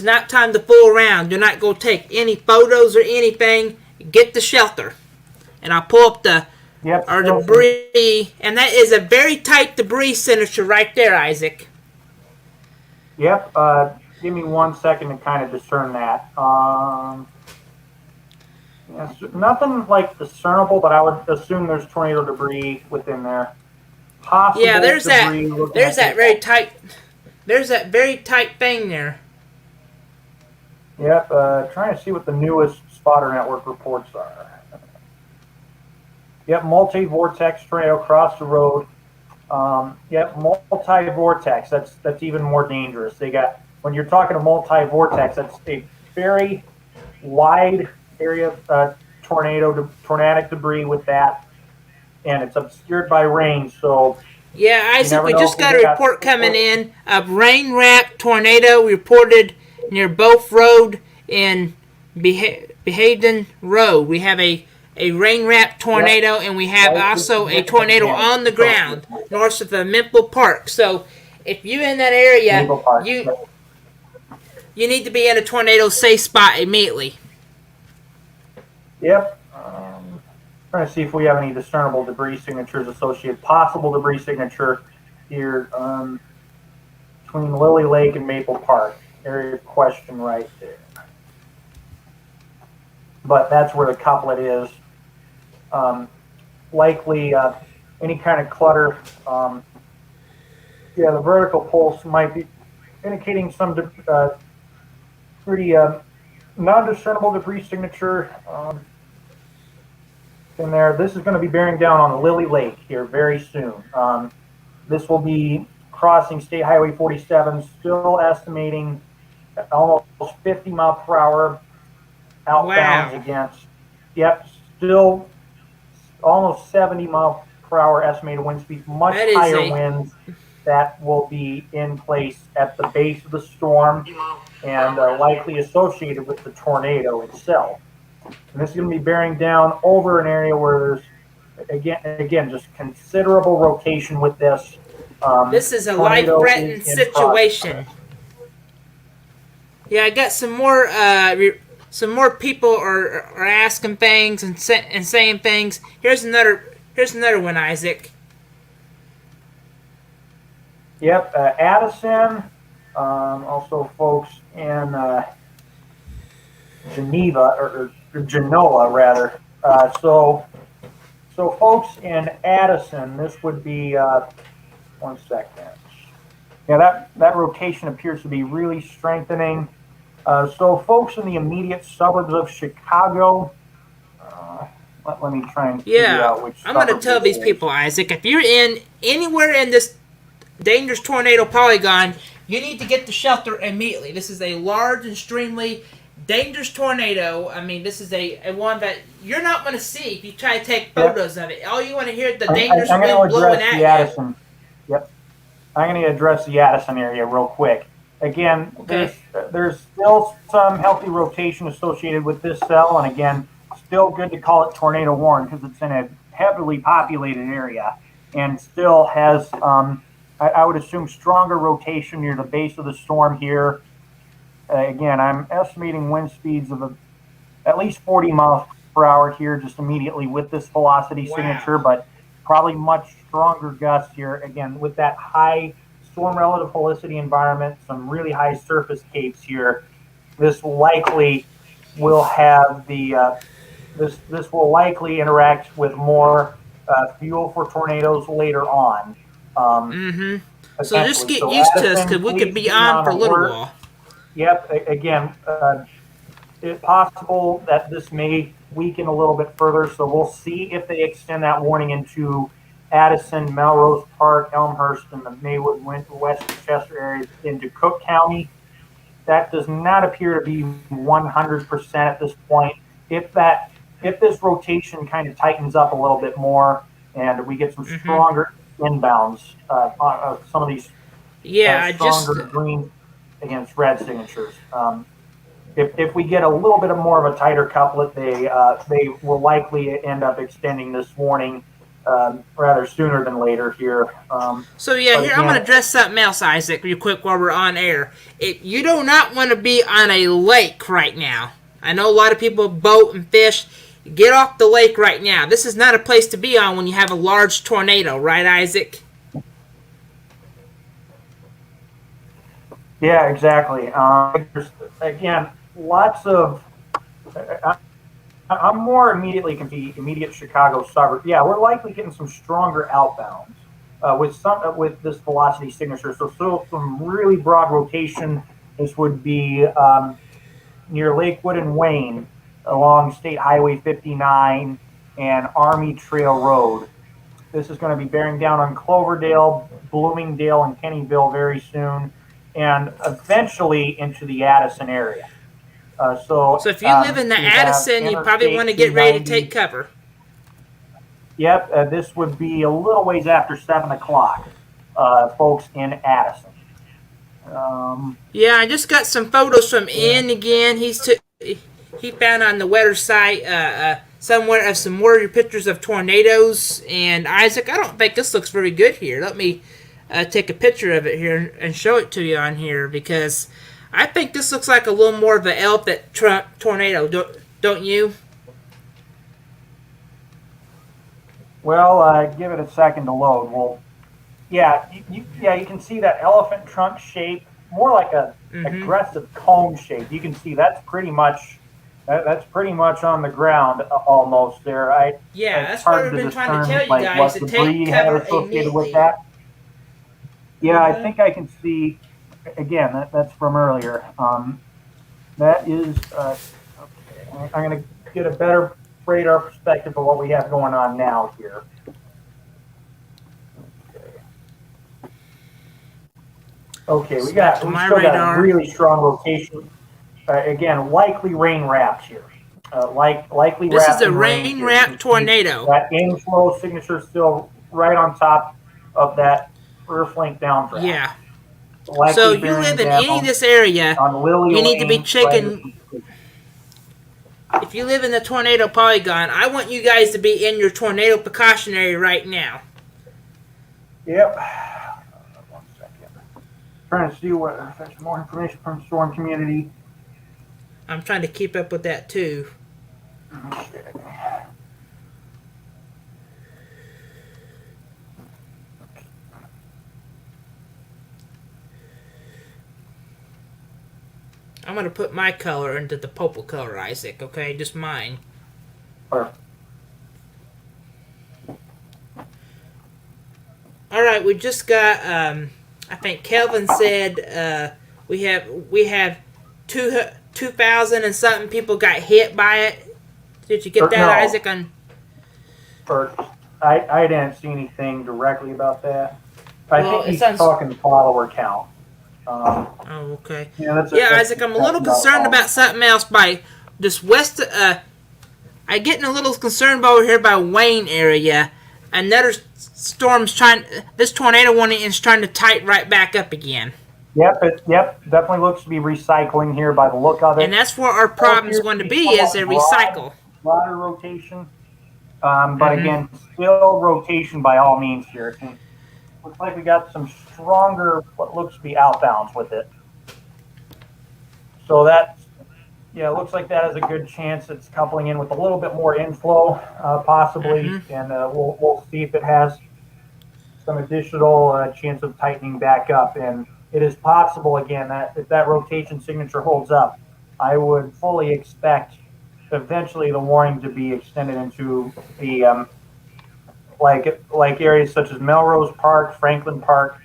not time to fool around. Do not go take any photos or anything. Get the shelter, and I'll pull up the debris, and that is a very tight debris signature right there, Isaac. Yep. Give me 1 second to kind of discern that. Nothing like discernible, but I would assume there's tornado debris within there. Possible there's debris that. There's that very tight. There's that very tight thing there. Yep. Trying to see what the newest spotter network reports are. Yep. Multi-vortex tornado across the road. Yep. Multi-vortex. That's even more dangerous. They got, when you're talking a multi-vortex, that's a very wide area of tornadic debris with that, and it's obscured by rain. So yeah, Isaac, we just got a report coming in of rain-wrapped tornado reported near Both Road in Behaden Road. We have a rain-wrapped tornado, and we have also a tornado on the ground north of the Maple Park. So if you're in that area, you need to be in a tornado safe spot immediately. Yep. Trying to see if we have any discernible debris signatures associated. Possible debris signature here between Lily Lake and Maple Park. Area of question right there. but that's where the couplet is. Likely any kind of clutter. Yeah, the vertical pulse might be indicating some pretty non-discernible debris signature in there. This is going to be bearing down on the Lily Lake here very soon. This will be crossing State Highway 47, still estimating almost 50 mile per hour outbounds against, yep, still almost 70 mile per hour estimated wind speeds, much higher winds that will be in place at the base of the storm and likely associated with the tornado itself. And this is going to be bearing down over an area where there's, again, just considerable rotation with this. This is a life-threatening situation. Yeah, I got some more people are asking things and saying things. Here's another one, Isaac. Yep, Addison, also folks in Geneva or Genoa rather. So folks in Addison, this would be 1 second. Yeah, that rotation appears to be really strengthening. So folks in the immediate suburbs of Chicago, let me try and figure out which. I'm going to tell these people, Isaac, if you're in anywhere in this dangerous tornado polygon, you need to get to shelter immediately. This is a large and extremely dangerous tornado. I mean, this is a one that you're not going to see if you try to take photos of it. All you want to hear is the dangerous wind blowing at you. Addison. Yep. I'm going to address the Addison area real quick. Again, there's still some healthy rotation associated with this cell, and again, still good to call it tornado warning because it's in a heavily populated area and still has, I would assume, stronger rotation near the base of the storm here. Again, I'm estimating wind speeds of at least 40 miles per hour here just immediately with this velocity signature, but probably much stronger gusts here. Again, with that high storm relative helicity environment, some really high surface capes here, this likely will have the this will likely interact with more fuel for tornadoes later on. So just get used to this because we could be on for a little while. Yep. Again, it's possible that this may weaken a little bit further. So we'll see if they extend that warning into Addison, Melrose Park, Elmhurst, and the Maywood, Westchester areas into Cook County. That does not appear to be 100% at this point. If this rotation kind of tightens up a little bit more and we get some stronger inbounds, some of these stronger green against red signatures. If we get a little bit more of a tighter couplet, they will likely end up extending this warning rather sooner than later here. So here I'm going to address something else, Isaac, real quick while we're on air. You do not want to be on a lake right now. I know a lot of people boat and fish. Get off the lake right now. This is not a place to be on when you have a large tornado, right, Isaac? Yeah, exactly. Again, lots of. I'm more immediate Chicago suburb. Yeah, we're likely getting some stronger outbounds with this velocity signature. So still some really broad rotation. This would be near Lakewood and Wayne along State Highway 59 and Army Trail Road. This is going to be bearing down on Cloverdale, Bloomingdale, and Kennyville very soon, and eventually into the Addison area. So if you live in the Addison, you probably want to get ready to take cover. Yep, this would be a little ways after 7 o'clock, folks in Addison. Yeah, I just got some photos from Ian again. He found on the weather site somewhere of some more pictures of tornadoes. And Isaac, I don't think this looks very good here. Let me take a picture of it here and show it to you on here because I think this looks like a little more of an elephant trunk tornado, don't you? Well, give it a second to load. Well, yeah, you can see that elephant trunk shape, more like a aggressive cone shape. You can see that's pretty much That's pretty much on the ground almost there. Yeah, It's that's what hard we've to been trying to discern tell you like guys what to debris take you have cover associated with immediately. that. Yeah, I Mhm. think I can see. Again, that's from earlier. That is okay. I'm going to get a better radar perspective of what we have going on now here. Okay, So back to we my still got radar. really strong rotation. Again, likely rain wraps here. Likely This is wraps a in rain rain here. You wrap can see tornado. that inflow signature still right on top of that rear flank downdraft. Yeah. So Likely you bearing live in any of down this area, on Lily you need to be Lane right at checking. the If you live in the tornado polygon, I want you guys to be in your tornado precautionary right now. Yep. 1 second. Trying to see what if there's more information from storm community. I'm trying to keep up with that too. Okay. I'm gonna put my color into the purple color, Isaac. Okay, just mine. Perfect. All right, we just got. I think Kelvin said we have 2,000 and something people got hit by it. Did you get that, No. Isaac? On Or I didn't see anything directly about that. I well, think it he's sounds. talking follower count. Oh, okay. Yeah, Yeah, that's Isaac, I'm a little about concerned all. about something else by this west. I'm getting a little concerned over here by Wayne area. Another storm's trying. This tornado one is trying to tighten right back up again. Yep, definitely looks to be recycling here by the look of And it. that's where our Still problem's appears going to be be is somewhat a recycle. broader rotation. But Mm-hmm. again, still rotation by all means here. Looks like we got some stronger, what looks to be outbounds with it. So yeah, it looks like that has a good chance it's coupling in with a little bit more inflow, possibly, Mm-hmm. and we'll see if it has some additional chance of tightening back up. And it is possible again that if that rotation signature holds up, I would fully expect eventually the warning to be extended into the like areas such as Melrose Park, Franklin Park,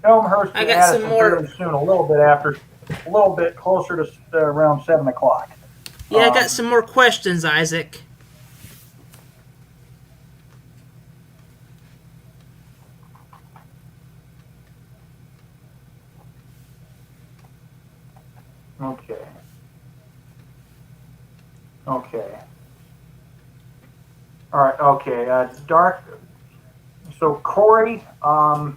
Elmhurst, I and got some Addison more. fairly soon. A little bit closer to around 7 o'clock. Yeah, I got some more questions, Isaac. Okay. Okay. All right. Okay. Dark. So Corey, yeah,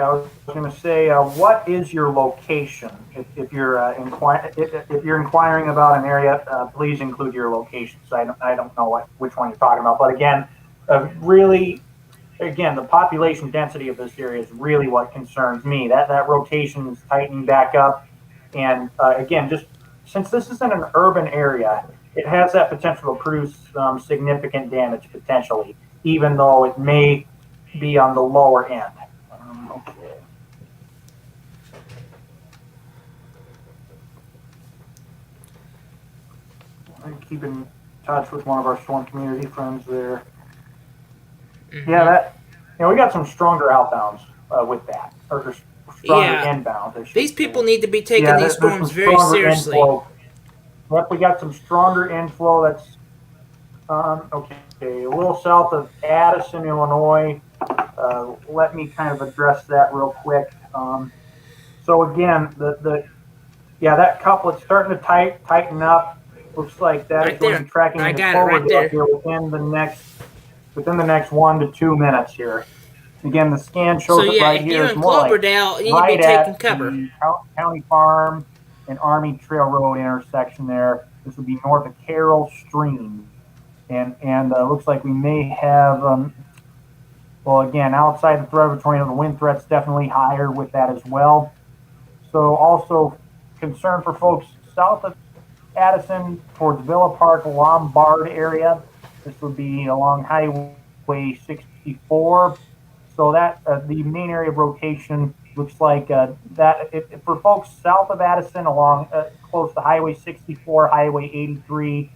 I was going to say, what is your location? If you're if you're inquiring about an area, please include your location. So I don't know which one you're talking about, but again, really, again, the population density of this area is really what concerns me. That rotation is tightening back up, and again, just since this isn't an urban area, it has that potential to produce significant damage potentially, even though it may be on the lower end. Okay. I keep in touch with one of our storm community friends there. Mm-hmm. Yeah, we got some stronger outbounds with that, or stronger Yeah, inbounds. these people need to be taking these storms very seriously. Inflow. Yep, we got some stronger inflow. That's okay. A little south of Addison, Illinois. Let me kind of address that real quick. So again, that couplet's starting to tighten up. Looks like that Right is going to there. be tracking I into got it right Cloverdale there. here within the next 1 to 2 minutes here. Again, the scan shows So it yeah, right if here. you're It's in more like Cloverdale, you need to right be taking at cover. the County Farm and Army Trail Road intersection there. This would be north of Carroll Stream, and looks like we may have well, again, outside the threat of a tornado, the wind threat's definitely higher with that as well. So also concern for folks south of Addison towards Villa Park, Lombard area. This would be along Highway 64. So that the main area of rotation Looks like if for folks south of Addison, along close to Highway 64, Highway 83,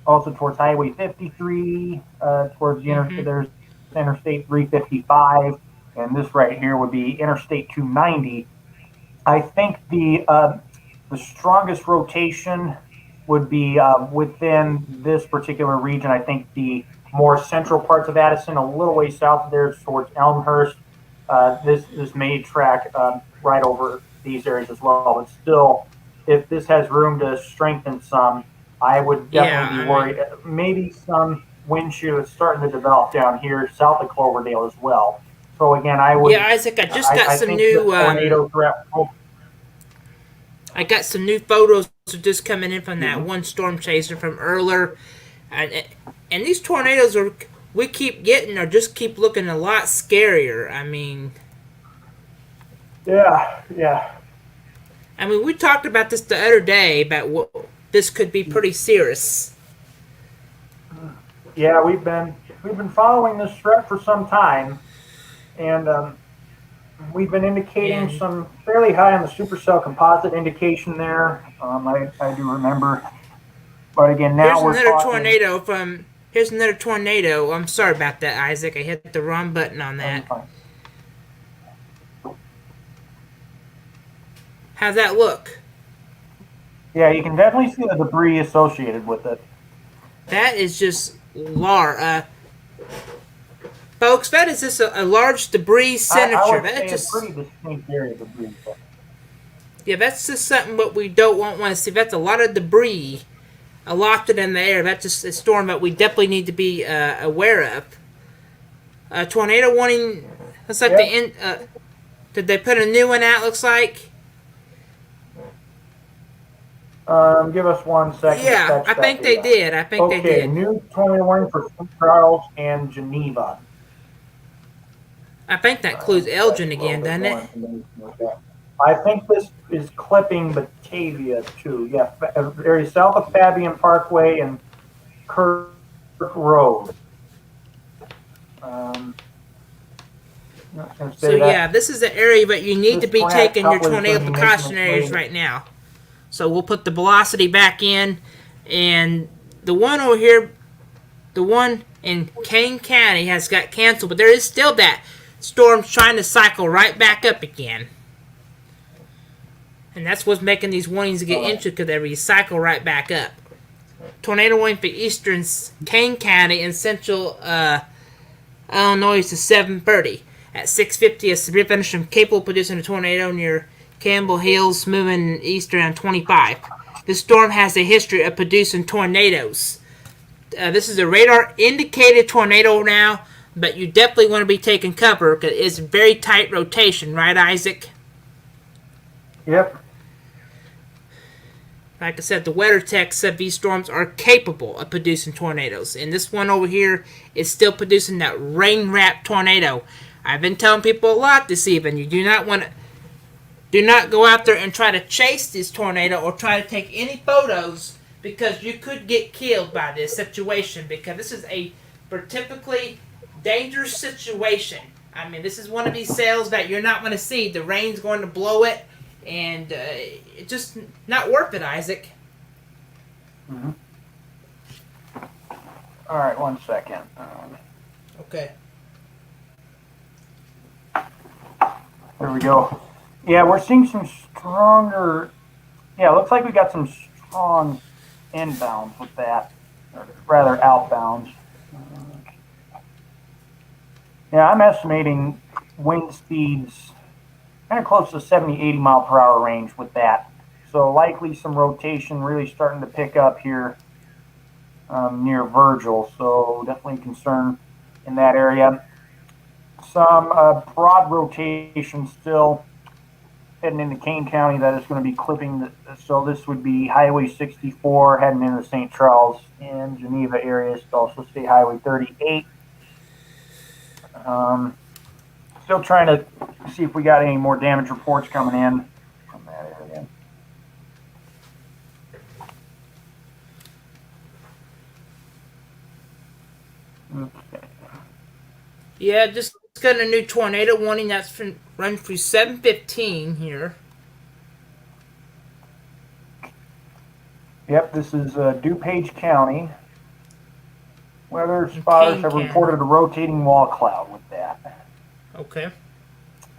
also towards Highway 53, towards Mm-hmm. there's Interstate 355, and this right here would be Interstate 290. I think the strongest rotation would be within this particular region. I think the more central parts of Addison, a little way south of there towards Elmhurst. This may track right over these areas as well. But still, if this has room to strengthen some, I would Yeah, definitely be I mean, worried. Maybe some wind shear is starting to develop down here south of Cloverdale as well. So again, yeah, Isaac, I just got I some think the new tornado threat. I got some new photos just coming in from that Mhm. one storm chaser from earlier, and these tornadoes are we keep getting or just keep looking a lot scarier. Yeah. We talked about this the other day about what this could be pretty serious. Yeah, we've been following this threat for some time, and we've been indicating And some fairly high on the supercell composite indication there. I do remember, but again, now here's we're another talking. tornado from. Here's another tornado. I'm sorry about that, Isaac. I hit the wrong button on Oh, you're that. fine. How's that look? Yeah, you can definitely see the debris associated with it. That is just folks. That is just a large debris I signature. would That say a just pretty distinct area of debris. Yeah, that's just something what we don't want to see. That's a lot of debris aloft in the air. That's just a storm that we definitely need to be aware of. Tornado warning. Looks like Yep. did they put a new one out? Looks like. Give us 1 second to Yeah, fetch I that think they data. did. I think they Okay, did. new tornado warning for St. Charles and Geneva. I think that includes Fetch Elgin a little again, bit doesn't more it? information with that. I think this is clipping Batavia too. Yeah, area south of Fabian Parkway and Kirk Road. Um, I'm not going to So say yeah, that this is the area that you need to this be tornadic taking your coupler is tornado going to be making precaution its areas way. right now. So we'll put the velocity back in, and the one over here, the one in Kane County has got canceled, but there is still that storm trying to cycle right back up again. And that's what's making these warnings get All right. intricate. They recycle right back up. Tornado warning for eastern Kane County and central Illinois to 7:30. At 6:50, a severe thunderstorm capable of producing a tornado near Campbell Hills, moving east around 25. This storm has a history of producing tornadoes. This is a radar indicated tornado now, but you definitely want to be taking cover because it's very tight rotation, right, Isaac? Yep. Like I said, the weather tech said these storms are capable of producing tornadoes. And this one over here is still producing that rain wrapped tornado. I've been telling people a lot this evening. You do not go out there and try to chase this tornado or try to take any photos because you could get killed by this situation because this is a typically dangerous situation. This is one of these sails that you're not going to see. The rain's going to blow it, and it's just not worth it, Isaac. Mm-hmm. All right, 1 second. Okay. There we go. Yeah, we're seeing some stronger. Yeah, it looks like we got some strong inbounds with that, or rather outbounds. Yeah, I'm estimating wind speeds kind of close to 70, 80 mile per hour range with that. So likely some rotation really starting to pick up here near Virgil. So definitely concern in that area. Some broad rotation still heading into Kane County that is going to be clipping. So this would be Highway 64 heading into St. Charles and Geneva areas. Also State Highway 38. Still trying to see if we got any more damage reports coming in from that area. Yeah, just got a new tornado warning that's run through 7:15 here. Yep, this is DuPage County. Weather spotters have reported a rotating wall cloud with that. Okay.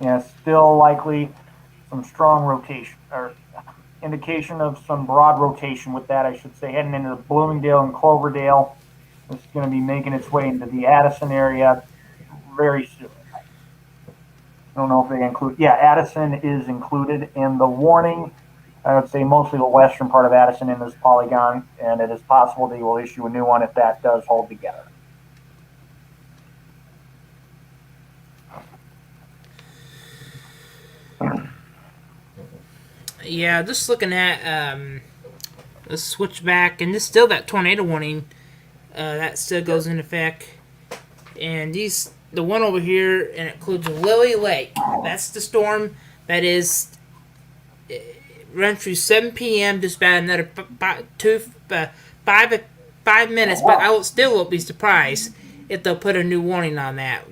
Yeah, still likely some strong rotation, or indication of some broad rotation with that, I should say, heading into Bloomingdale and Cloverdale. It's going to be making its way into the Addison area very soon. I don't know if they include, yeah, Addison is included in the warning. I would say mostly the western part of Addison in this polygon, and it is possible they will issue a new one if that does hold together. Yeah, just looking at let's switch back, and there's still that tornado warning that still goes into effect. And the one over here, and it includes Lily Lake. That's the storm that is run through 7 p.m. just about another 5 minutes. But I still won't be surprised if they'll put a new warning on that.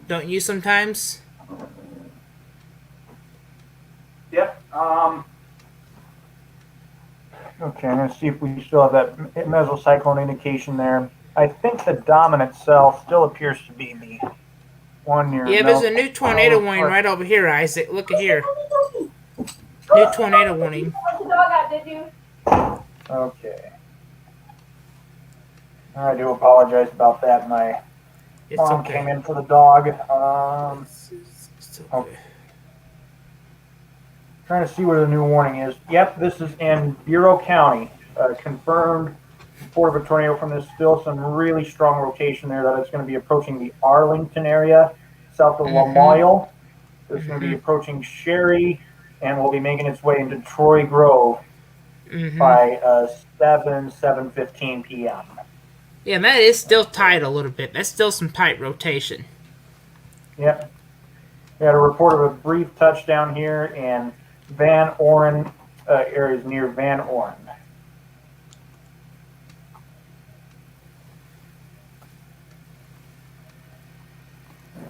Don't you sometimes? Yep. Okay, I'm going to see if we still have that mesocyclone indication there. I think the dominant cell still appeers to be the one near. Yeah, there's a new tornado warning right over here, Isaac. Look at here. New tornado warning. Okay. I do apologize about that. My mom came in for the dog. Okay. Trying to see where the new warning is. Yep, this is in Bureau County. Confirmed report of a tornado from this. Still some really strong rotation there that it's going to be approaching the Arlington area, south of Lamoille. It's going to be approaching Sherry, and will be making its way into Troy Grove by 7:15 p.m. Yeah, that is still tight a little bit. That's still some tight rotation. Yep. We had a report of a brief touchdown here in Van Oren, areas near Van Oren.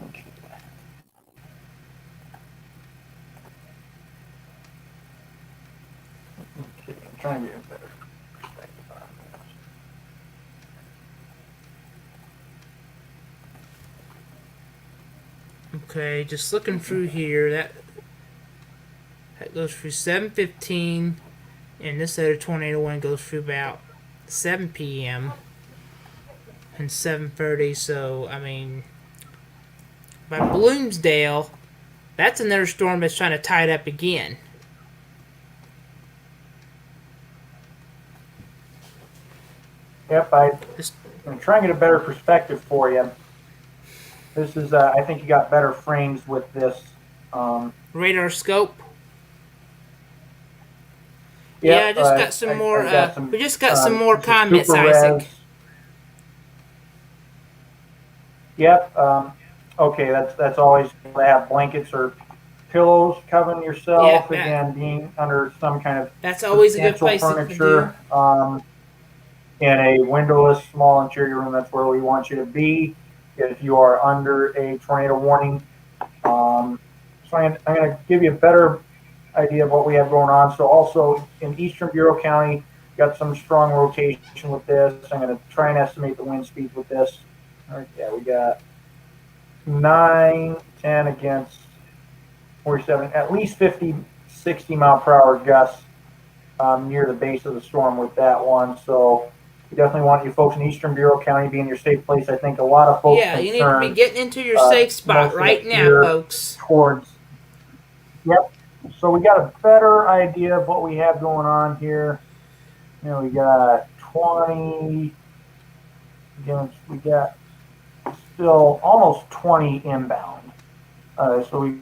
Okay. I'm trying to get a better perspective on this. Okay, just looking through here, that goes through 7:15, and this other tornado one goes through about 7 p.m. and 7:30. So I mean, by Bloomsdale, that's another storm that's trying to tie it up again. Yep, I'm trying to get a better perspective for you. This is, I think you got better frames with this. Radar scope. Yep, yeah, I just got some more. We just got some more comments, Isaac. Yep. Okay, that's always to have blankets or pillows covering yourself. Yeah, again, being under some kind of that's always a good place furniture. In a windowless, small interior room, that's where we want you to be if you are under a tornado warning. So I'm going to give you a better idea of what we have going on. So also in Eastern Bureau County, got some strong rotation with this. I'm going to try and estimate the wind speed with this. All right, yeah, we got 9, 10 against 47, at least 50, 60 mile per hour gusts near the base of the storm with that one. So we definitely want you folks in Eastern Bureau County being your safe place. I think a lot of folks you need to be getting into your safe spot right now, folks. Yep. So we got a better idea of what we have going on here. You know, we got 20. Again, we got still almost 20 inbound. So we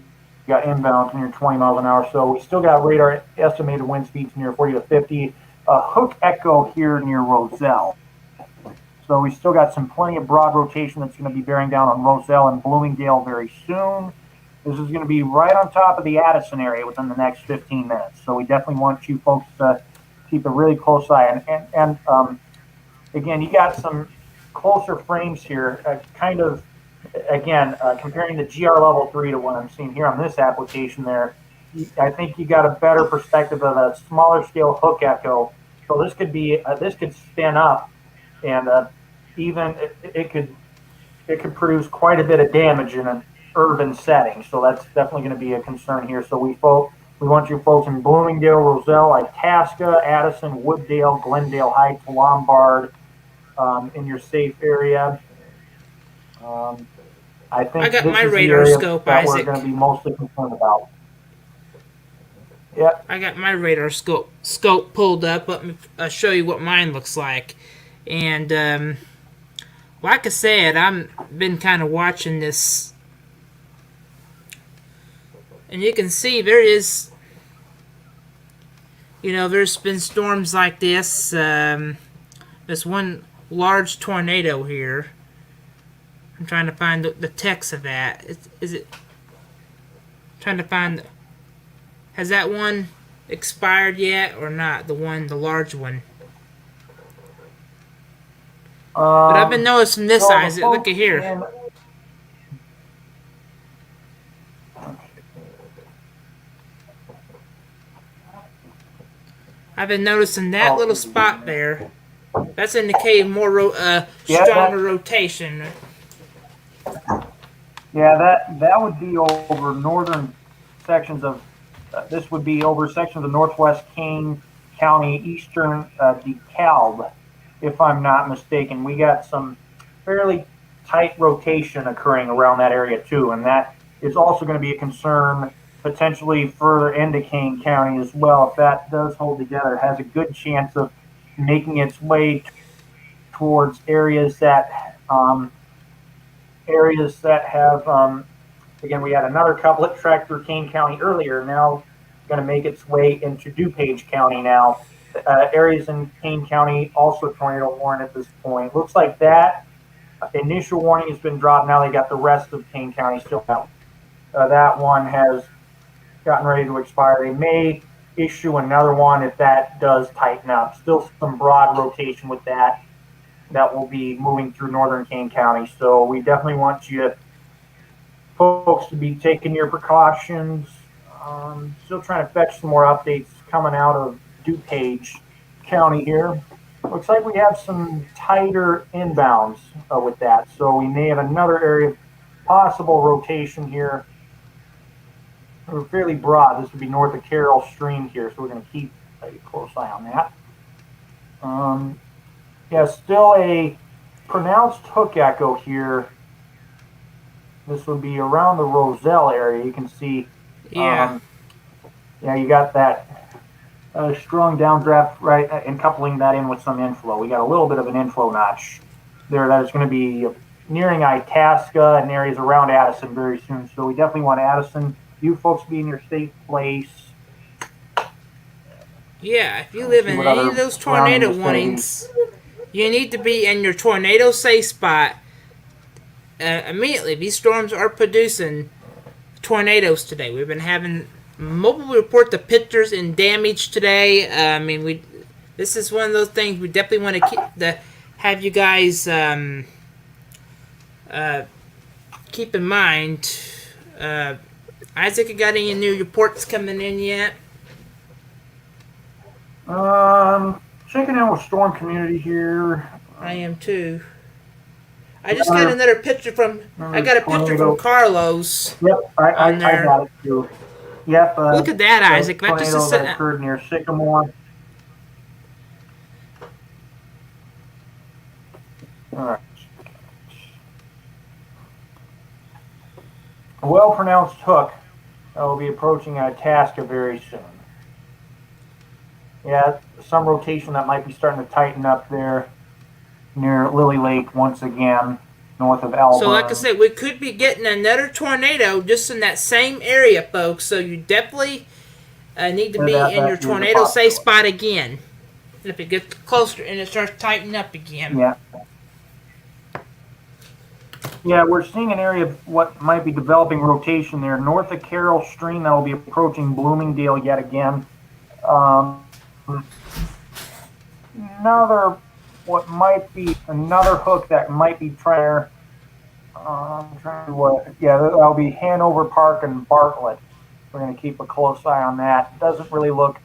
got inbound near 20 miles an hour. So we still got radar estimated wind speeds near 40 to 50. Hook echo here near Roselle. So we still got plenty of broad rotation that's going to be bearing down on Roselle and Bloomingdale very soon. This is going to be right on top of the Addison area within the next 15 minutes. So we definitely want you folks to keep a really close eye. And again, you got some closer frames here, kind of again, comparing the GR level 3 to what I'm seeing here on this application there, I think you got a better perspective of a smaller scale hook echo. So this could spin up, and even it could produce quite a bit of damage in an urban setting. So that's definitely going to be a concern here. So we want you folks in Bloomingdale, Roselle, Itasca, Addison, Wooddale, Glendale Heights, Lombard, in your safe area. I think I got this my is the radar area scope, that we're Isaac. going to be mostly concerned about. Yep. I got my radar scope pulled up. Let me show you what mine looks like. And like I said, I've been kind of watching this, and you can see there is, there's been storms like this. This one large tornado here. I'm trying to find the text of that. Is it? Trying to find. Has that one expired yet or not? The large one. But I've been noticing this, so Isaac. Look at here. I've been noticing that little spot there. That's indicating more stronger rotation. Yeah, that would be over northern sections of. This would be over sections of northwest Kane County, eastern DeKalb, if I'm not mistaken. We got some fairly tight rotation occurring around that area too, and that is also going to be a concern potentially further into Kane County as well. If that does hold together, it has a good chance of making its way towards areas that have again, we had another couplet track through Kane County earlier. Now going to make its way into DuPage County now. Areas in Kane County also tornado warned at this point. Looks like that initial warning has been dropped. Now they got the rest of Kane County still out. That one has gotten ready to expire. They may issue another one if that does tighten up. Still some broad rotation with that will be moving through northern Kane County. So we definitely want you folks to be taking your precautions. Still trying to fetch some more updates coming out of DuPage County here. Looks like we have some tighter inbounds with that. So we may have another area of possible rotation here. We're fairly broad. This would be north of Carroll Stream here. So we're going to keep a close eye on that. Yeah, still a pronounced hook echo here. This would be around the Roselle area. You can see, yeah, you got that strong downdraft, right, and coupling that in with some inflow. We got a little bit of an inflow notch there that is going to be nearing Itasca and areas around Addison very soon. So we definitely want Addison, you folks, be in your safe place. Yeah, if you live in any of those tornado warnings, you need to be in your tornado safe spot immediately. These storms are producing tornadoes today. We've been having mobile report the pictures and damage today. This is one of those things we definitely want to have you guys keep in mind. Isaac, you got any new reports coming in yet? Checking out with Storm Community here. I am too. I just got another picture from. I got a picture from Carlos. Yep, I got it too. Yep. Look at that, Isaac. That just that occurred near Sycamore. All right. A well-pronounced hook that will be approaching Itasca very soon. Yeah, some rotation that might be starting to tighten up there near Lily Lake once again, north of Elgin. So, like I said, we could be getting another tornado just in that same area, folks. So you definitely need to be in your tornado safe spot again. And if it gets closer and it starts tightening up again. Yeah. Yeah, we're seeing an area of what might be developing rotation there. North of Carroll Stream, that will be approaching Bloomingdale yet again. What might be another hook that might be trying I'm trying to what? Yeah, that'll be Hanover Park and Bartlett. We're going to keep a close eye on that. Doesn't really look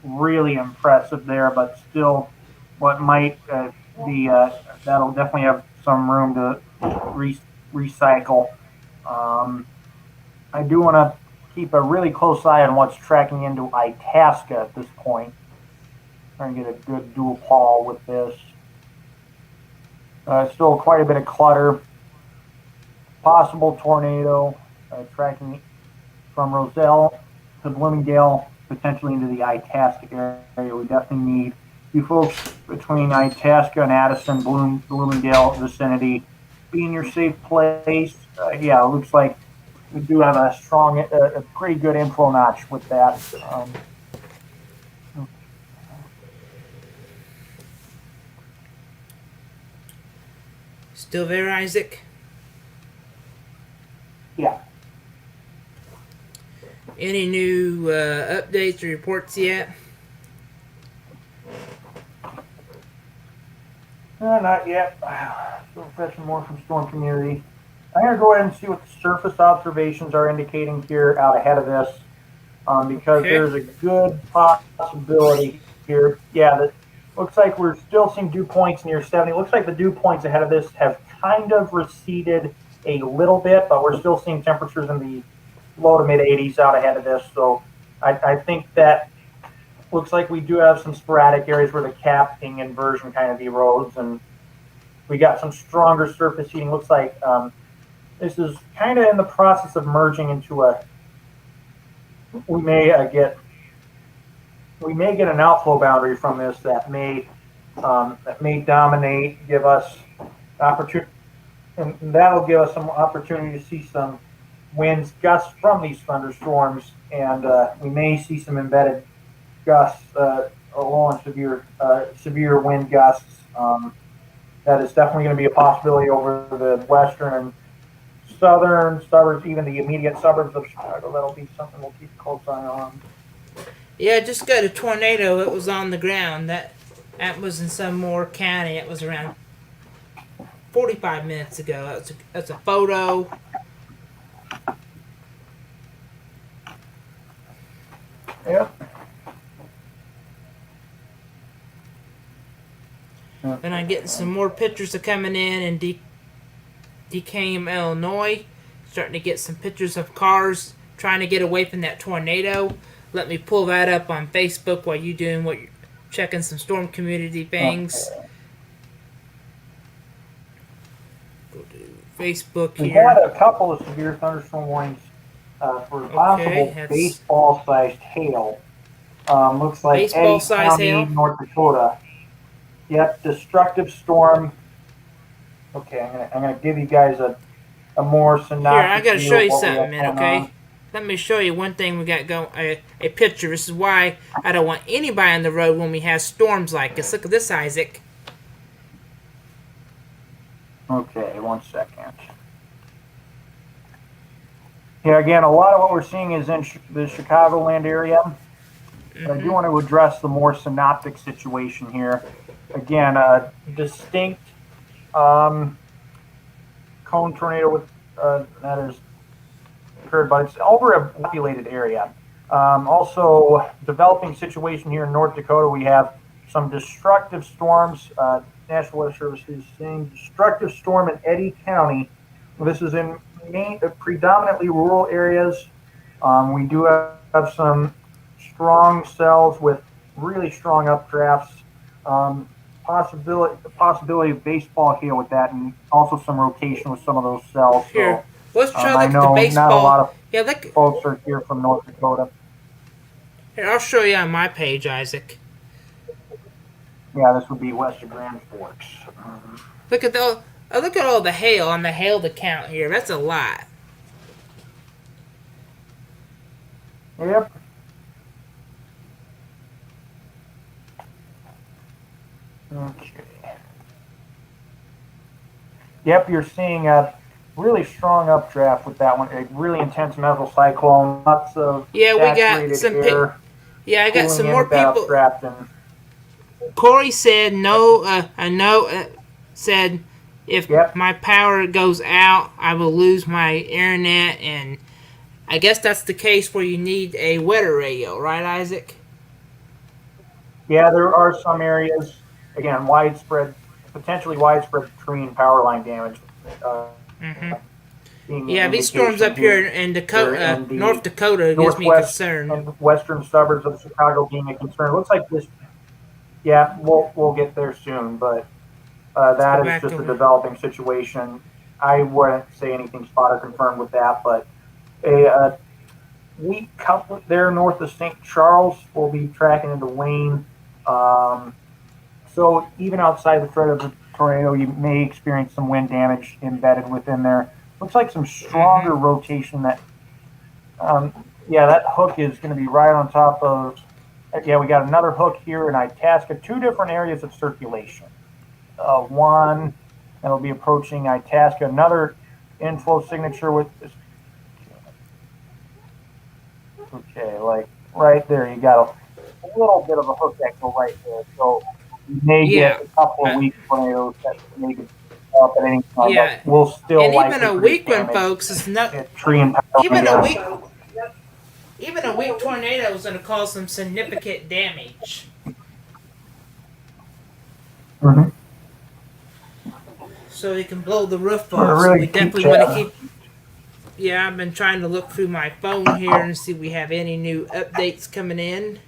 really impressive there, but still, what might be that'll definitely have some room to recycle. Um, I do want to keep a really close eye on what's tracking into Itasca at this point. Trying to get a good dual haul with this. Still quite a bit of clutter. Possible tornado tracking from Roselle to Bloomingdale, potentially into the Itasca area. We definitely need you folks between Itasca and Addison, Bloomingdale vicinity. Be in your safe place. Yeah, it looks like we do have a strong, a pretty good info notch with that. Still there, Isaac? Yeah. Any new updates or reports yet? Not yet. Still fetching more from Storm Community. I'm going to go ahead and see what the surface observations are indicating here out ahead of this, because Okay. there's a good possibility here. Yeah, that looks like we're still seeing dew points near 70. Looks like the dew points ahead of this have kind of receded a little bit, but we're still seeing temperatures in the low to mid 80s out ahead of this. So I think that looks like we do have some sporadic areas where the capping inversion kind of erodes, and we got some stronger surface heating. Looks like this is kind of in the process of merging into a. We may get an outflow boundary from this that may dominate, give us opportunity, and that'll give us some opportunity to see some winds, gusts from these thunderstorms, and we may see some embedded gusts along severe wind gusts. That is definitely going to be a possibility over the western and southern suburbs, even the immediate suburbs of Chicago. That'll be something we'll keep a close eye on. Yeah, I just got a tornado. It was on the ground. That was in some more county. It was around 45 minutes ago. That's a photo. Yep. And I'm getting some more pictures of coming in DeKalb, Illinois. Starting to get some pictures of cars trying to get away from that tornado. Let me pull that up on Facebook while you doing what you're checking some storm community things. Okay. Go to Facebook We here. had a couple of severe thunderstorm warnings for possible that's- baseball-sized hail. Looks like Eddy Baseball-sized County, hail? North Dakota. Yep, destructive storm. Okay, I'm gonna give you guys a more synoptic. Here, I gotta view show of you what we something, have man, going okay? on. Let me show you one thing we got going. A picture. This is why I don't want anybody on the road when we have storms like this. Look at this, Isaac. Okay, 1 second. Yeah, again, a lot of what we're seeing is in the Chicagoland area. But I do want to address the more synoptic situation here. Again, a distinct cone tornado with that is occurred, but it's over a populated area. Also, developing situation here in North Dakota, we have some destructive storms. National Weather Service is saying destructive storm in Eddy County. This is in predominantly rural areas. We do have some strong cells with really strong updrafts. Possibility of baseball hail with that, and also some rotation with some of those cells. Here, So, let's try I look at know the baseball. not a lot of Yeah, look. folks are here from North Dakota. Here, I'll show you on my page, Isaac. Yeah, this would be west of Grand Forks. Look at all the hail on the hail to count here. That's a lot. Yep. Okay. Yep, you're seeing a really strong updraft with that one. A really intense mesocyclone. Lots of Yeah, we got saturated some air. Yeah, I got some cooling in more with that people. updraft and Corey said no. Said if Yep. my power goes out, I will lose my internet, and I guess that's the case where you need a weather radio, right, Isaac? Yeah, there are some areas, again, potentially widespread tree and power line damage, uh, Mm-hmm. being an Yeah, these storms indication up here here in Dakota, in the North Dakota, gives me northwest concern. and western suburbs of Chicago being a concern. It looks like this, yeah, we'll get there soon, but Let's go that is back just a over. developing situation. I wouldn't say anything spot or confirmed with that, but a weak couplet there north of St. Charles will be tracking into Wayne. Um, so even outside the threat of a tornado, you may experience some wind damage embedded within there. Looks like some stronger Mm-hmm. rotation that, yeah, that hook is going to be right on top of, yeah, we got another hook here in Itasca, two different areas of circulation. One that'll be approaching Itasca, another inflow signature with this. Okay, like right there, you got a little bit of a hook that go right there. So you may get Yeah, a couple of uh, weak tornadoes that may get up at any time, but yeah, will still and even likely a produce weak one, damage folks, is not at tree and power line even a damage. weak even a weak tornado is going to cause some significant damage. Mm-hmm. So it can blow the roof We're off. So really we keep definitely want to chatting. keep. Yeah, I've been trying to look through my phone here and see if we have any new updates coming in.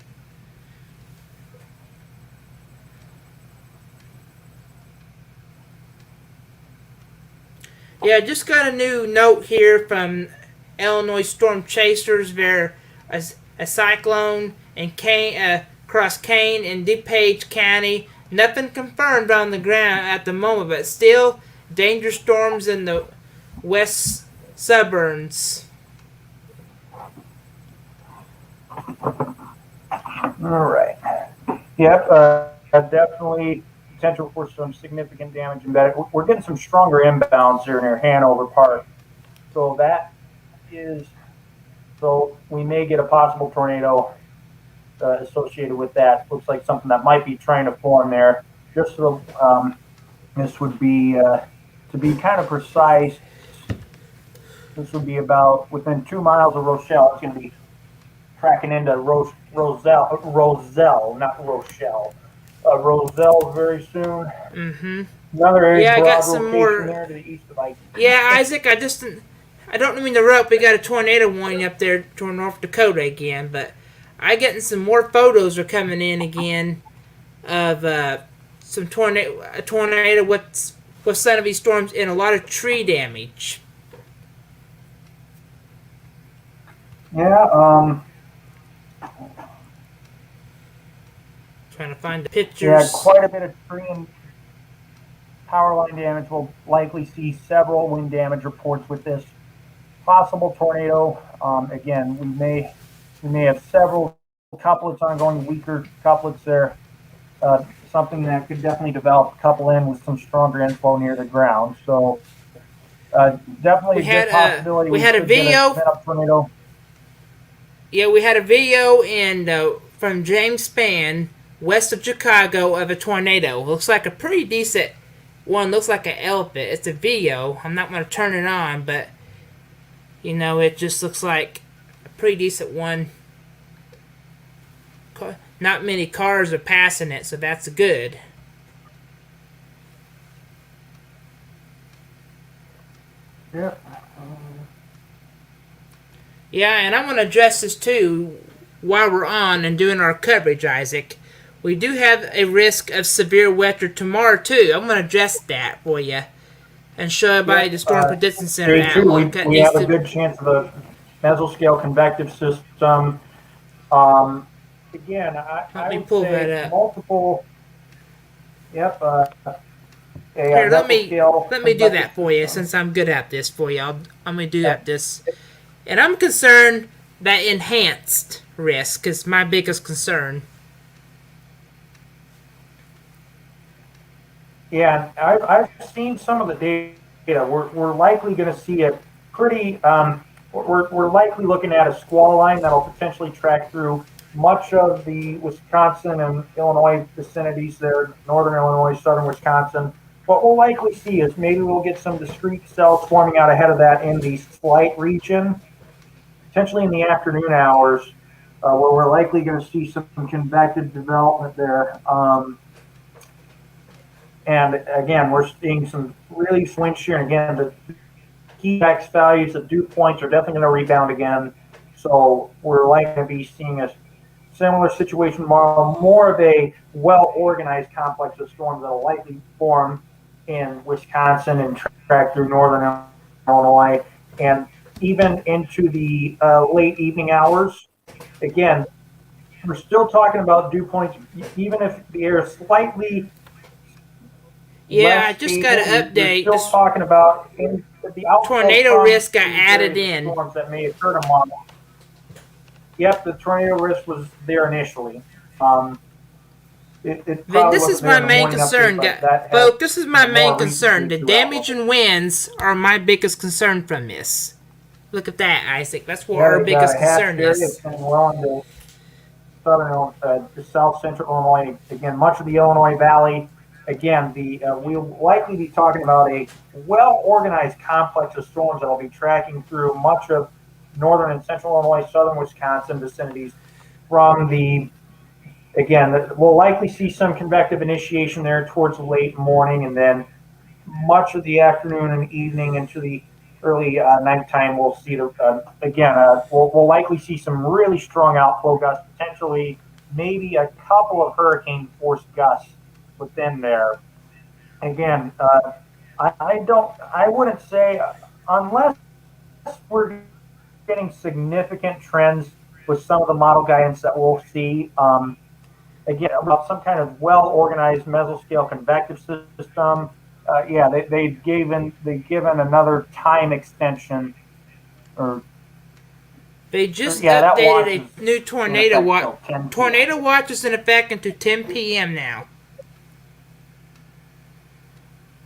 Yeah, just got a new note here from Illinois Storm Chasers. There a cyclone in across Kane and DuPage County. Nothing confirmed on the ground at the moment, but still danger storms in the west suburbs. All right. Yep, definitely potential for some significant damage embedded. We're getting some stronger inbounds here near Hanover Park. So that is, so we may get a possible tornado associated with that. Looks like something that might be trying to form there. Just so this would be, to be kind of precise, this would be about within 2 miles of Rochelle. It's going to be tracking into Roselle, not Rochelle. Roselle very soon. Mm-hmm. Another area Yeah, I got broad some rotation more. there to the east of I. Yeah, Isaac, I don't mean to interrupt. We got a tornado warning up there toward North Dakota again, but I getting some more photos are coming in again of some a tornado with some of these storms and a lot of tree damage. Yeah, Trying to find the yeah, pictures. quite a bit of tree and power line damage. We'll likely see several wind damage reports with this possible tornado. Again, we may have several couplets ongoing, weaker couplets there. Something that could definitely develop, couple in with some stronger inflow near the ground. So definitely We a good possibility. we had a could get video. spin-up tornado. Yeah, we had a video and from James Spann, west of Chicago, of a tornado. Looks like a pretty decent one. Looks like an elephant. It's a video. I'm not going to turn it on, but you know, it just looks like a pretty decent one. Not many cars are passing it, so that's good. Yeah. Yeah, and I want to address this too while we're on and doing our coverage, Isaac. We do have a risk of severe weather tomorrow too. I'm going to address that for you and show everybody the Storm Prediction Center Day two, outlook. we have a good chance of a mesoscale convective system. Again, Let me would pull say that up. multiple. Yep. Here, let me mesoscale do that for you since I'm good at this for you. I'm going to do that this. And I'm concerned that enhanced risk is my biggest concern. Yeah, I've seen some of the data. We're likely going to see a pretty. We're likely looking at a squall line that'll potentially track through much of the Wisconsin and Illinois vicinities there, northern Illinois, southern Wisconsin. what we'll likely see is maybe we'll get some discrete cells forming out ahead of that in the slight region, potentially in the afternoon hours, where we're likely going to see some convective development there. And again, we're seeing some really wind shear. And again, the key X values, the dew points are definitely going to rebound again. So we're likely to be seeing a similar situation tomorrow, more of a well-organized complex of storms that will likely form in Wisconsin and track through northern Illinois and even into the late evening hours. Again, we're still talking about dew points, even if the air is slightly Yeah, I just got an update. We're still talking about the tornado risk got added in. Storms that may occur tomorrow. Yep, the tornado risk was there initially. This is my main concern, folks. This is my main concern. The damage and winds are my biggest concern from this. Look at that, Isaac. That's what our biggest concern is. Well into southern, south central Illinois. Again, much of the Illinois Valley. Again, we'll likely be talking about a well-organized complex of storms that will be tracking through much of northern and central Illinois, southern Wisconsin vicinities from we'll likely see some convective initiation there towards the late morning, and then much of the afternoon and evening into the early nighttime, we'll see we'll likely see some really strong outflow gusts, potentially maybe a couple of hurricane force gusts within there. Again, I wouldn't say, unless we're getting significant trends with some of the model guidance that we'll see, again, about some kind of well-organized mesoscale convective system. They've given another time extension. They just updated a new tornado watch. Tornado watch is in effect until 10 p.m. now.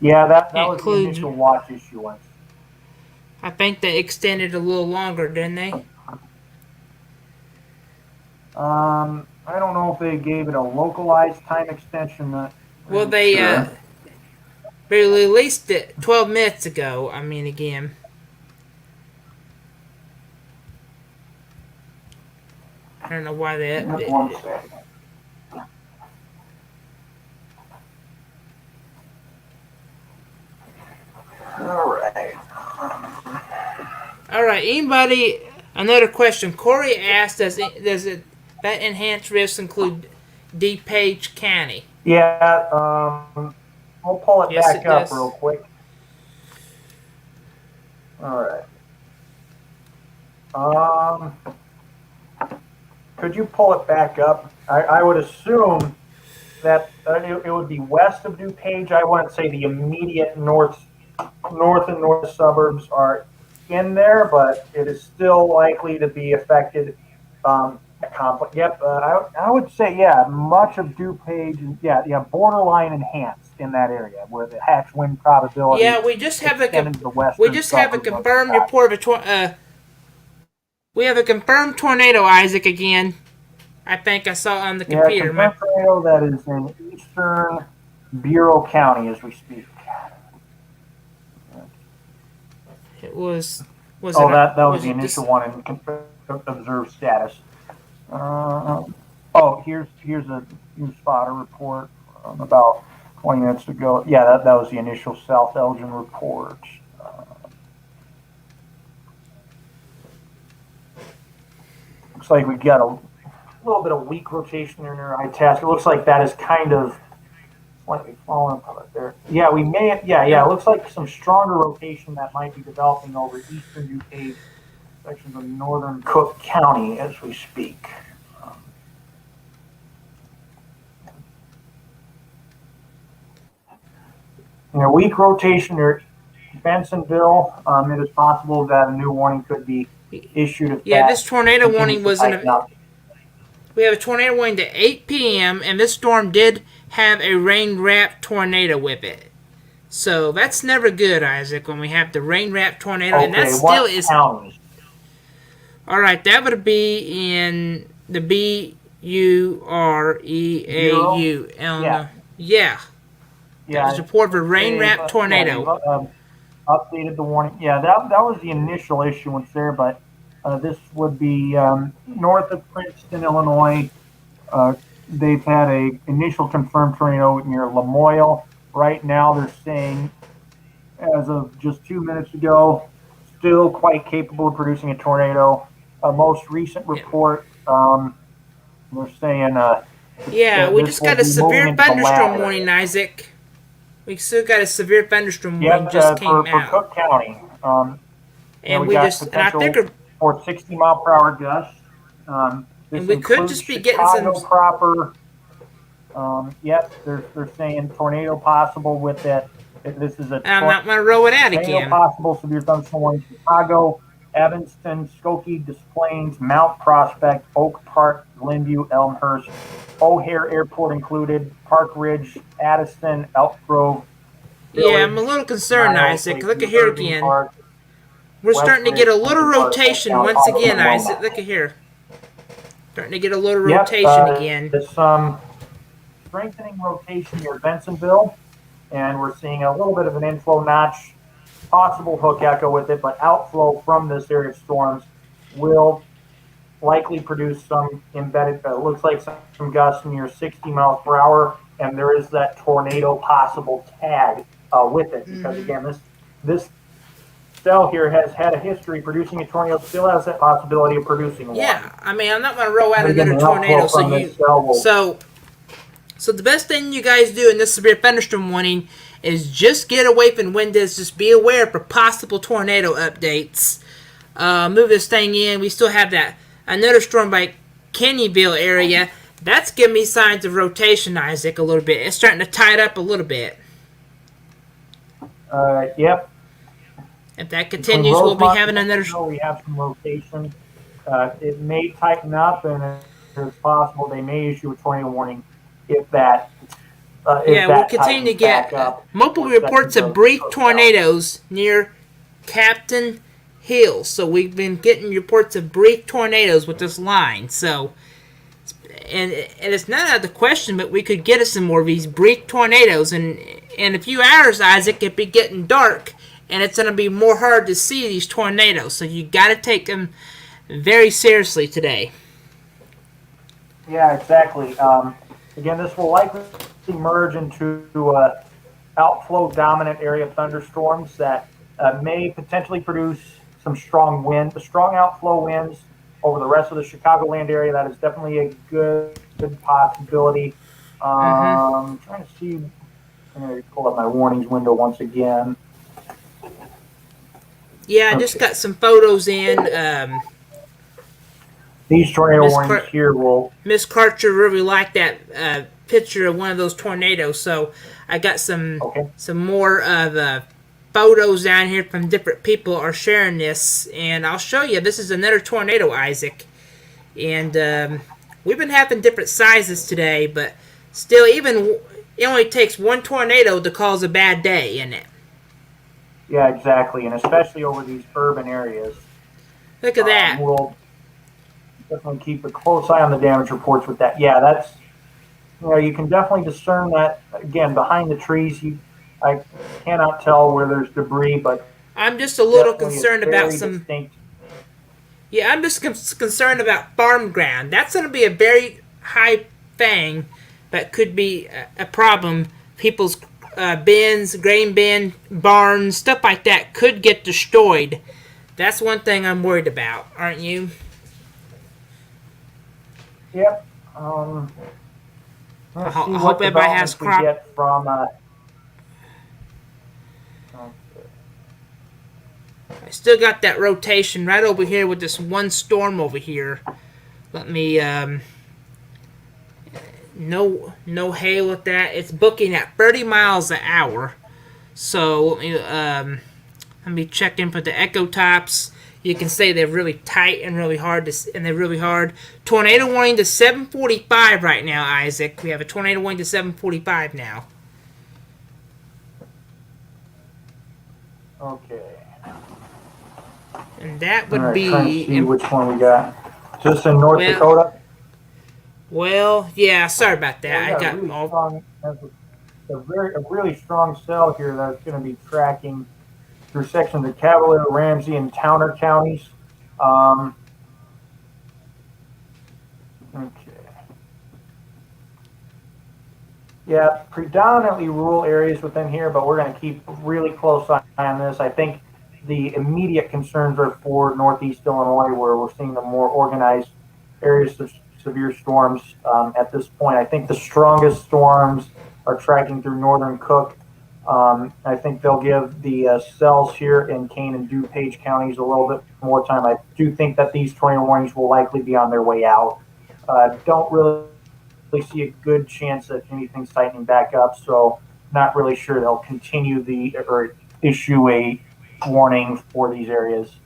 Yeah, that was the initial watch issuance. I think they extended a little longer, didn't they? I don't know if they gave it a localized time extension. Well, they released it 12 minutes ago. I mean, again. I don't know why they updated it. All right. Anybody? Another question. Corey asked, does that enhanced risk include DuPage County? Yeah. We'll pull it back up real quick. All right. Could you pull it back up? I would assume that it would be west of DuPage. I wouldn't say the immediate north and north suburbs are in there, but it is still likely to be affected. Yep, I would say much of DuPage, borderline enhanced in that area where the hatch wind probability. Yeah, we just have a confirmed report of we have a confirmed tornado, Isaac, again. I think I saw on the computer. Yeah, tornado that is in eastern Bureau County as we speak. It was. That was the initial one in observed status. Here's a new spotter report about 20 minutes ago. Yeah, that was the initial South Elgin report. Looks like we've got a little bit of weak rotation in our I-task. It looks like that is kind of slightly falling apart there. Yeah, we may. It looks like some stronger rotation that might be developing over eastern DuPage sections of northern Cook County as we speak. Weak rotation near Bensonville. It is possible that a new warning could be issued. This tornado warning was we have a tornado warning to 8 p.m. and this storm did have a rain-wrapped tornado with it. So that's never good, Isaac, when we have the rain-wrapped tornado. And that still is. Counties? All right, that would be in the Bureau, Illinois. Yeah. That was a report of a rain-wrapped tornado. Yeah, updated the warning. Yeah, that was the initial issuance there, but this would be north of Princeton, Illinois. They've had a initial confirmed tornado near Lamoille. Right now, they're saying, as of just 2 minutes ago, still quite capable of producing a tornado. A most recent report, they're saying, yeah, we just got a severe thunderstorm area. warning, Isaac. We still got a severe thunderstorm warning Yep, just came for out. Cook County. And we we got just, and I think, potential for 60 mile per hour gusts. This and we could includes just be getting Chicago some. proper. Yep, they're saying tornado possible with that. This is a I'm not going to roll it out tornado again. possible severe thunderstorm in Chicago, Evanston, Skokie, Des Plaines, Mount Prospect, Oak Park, Glenview, Elmhurst, O'Hare Airport included, Park Ridge, Addison, Elk Grove. Yeah, I'm a little concerned, Isaac. Look at here again. Park, We're starting to get a little Westridge, rotation Park, once again, Park, Isaac. Look at here. Starting to get a little Yep, rotation again. It's strengthening rotation near Bensonville, and we're seeing a little bit of an inflow notch, possible hook echo with it, but outflow from this area of storms will likely produce some embedded, looks like some gusts near 60 miles per hour, and there is that tornado possible tag with it, because again, this cell here has had a history producing a tornado, still has that possibility of producing one. Yeah, I mean, I'm not going to roll out Again, another the tornado, outflow from this cell will- so the best thing you guys do in this severe thunderstorm warning is just get away from windows. Just be aware for possible tornado updates. Move this thing in. We still have that another storm by Kennyville area. That's giving me signs of rotation, Isaac, a little bit. It's starting to tide up a little bit. Yep. If that continues, we'll be having another. We have some rotation. It may tighten up, and it's possible they may issue a tornado warning if that. We'll continue to get multiple reports of brief tornadoes near Captain Hill. So we've been getting reports of brief tornadoes with this line. So, and it's not out of the question, but we could get us some more of these brief tornadoes. And in a few hours, Isaac, it'd be getting dark, and it's going to be more hard to see these tornadoes. So you got to take them very seriously today. Yeah, exactly. Again, this will likely merge into outflow dominant area thunderstorms that may potentially produce some strong wind, the strong outflow winds over the rest of the Chicagoland area. That is definitely a good possibility. I'm trying to see. I'm going to pull up my warnings window once again. Yeah, I just got some photos in. These tornado warnings here will. Miss Karcher really liked that picture of one of those tornadoes, so I got some more of photos down here from different people are sharing this, and I'll show you. This is another tornado, Isaac, and we've been having different sizes today, but still, even it only takes one tornado to cause a bad day, isn't it? Yeah, exactly, and especially over these urban areas. Look at that. We'll definitely keep a close eye on the damage reports with that. Yeah, that's, you can definitely discern that, again, behind the trees. I cannot tell where there's debris, but I'm just a little concerned about some. Distinct. Yeah, I'm just concerned about farm ground. That's going to be a very high thing that could be a problem. People's bins, grain bin, barns, stuff like that could get destroyed. That's one thing I'm worried about, aren't you? Yep. I hope everybody has crop. I still got that rotation right over here with this one storm over here. Let me, no hail with that. It's booking at 30 miles an hour. So, let me check in for the echo tops. You can say they're really tight and really hard, and they're really hard. Tornado warning to 745 right now, Isaac. We have a tornado warning to 745 now. Okay. And that would be. Trying to see which one we got. Just in North Dakota. Well, yeah. Sorry about that. I got really all. strong, a really strong cell here that's going to be tracking through sections of Cavalier, Ramsey, and Towner counties. Okay. Yeah, predominantly rural areas within here, but we're going to keep really close eye on this. I think the immediate concerns are for Northeast Illinois, where we're seeing the more organized areas of severe storms at this point. I think the strongest storms are tracking through northern Cook. I think they'll give the cells here in Kane and DuPage counties a little bit more time. I do think that these tornado warnings will likely be on their way out. Don't really see a good chance that anything's tightening back up, so not really sure they'll continue or issue a warning for these areas.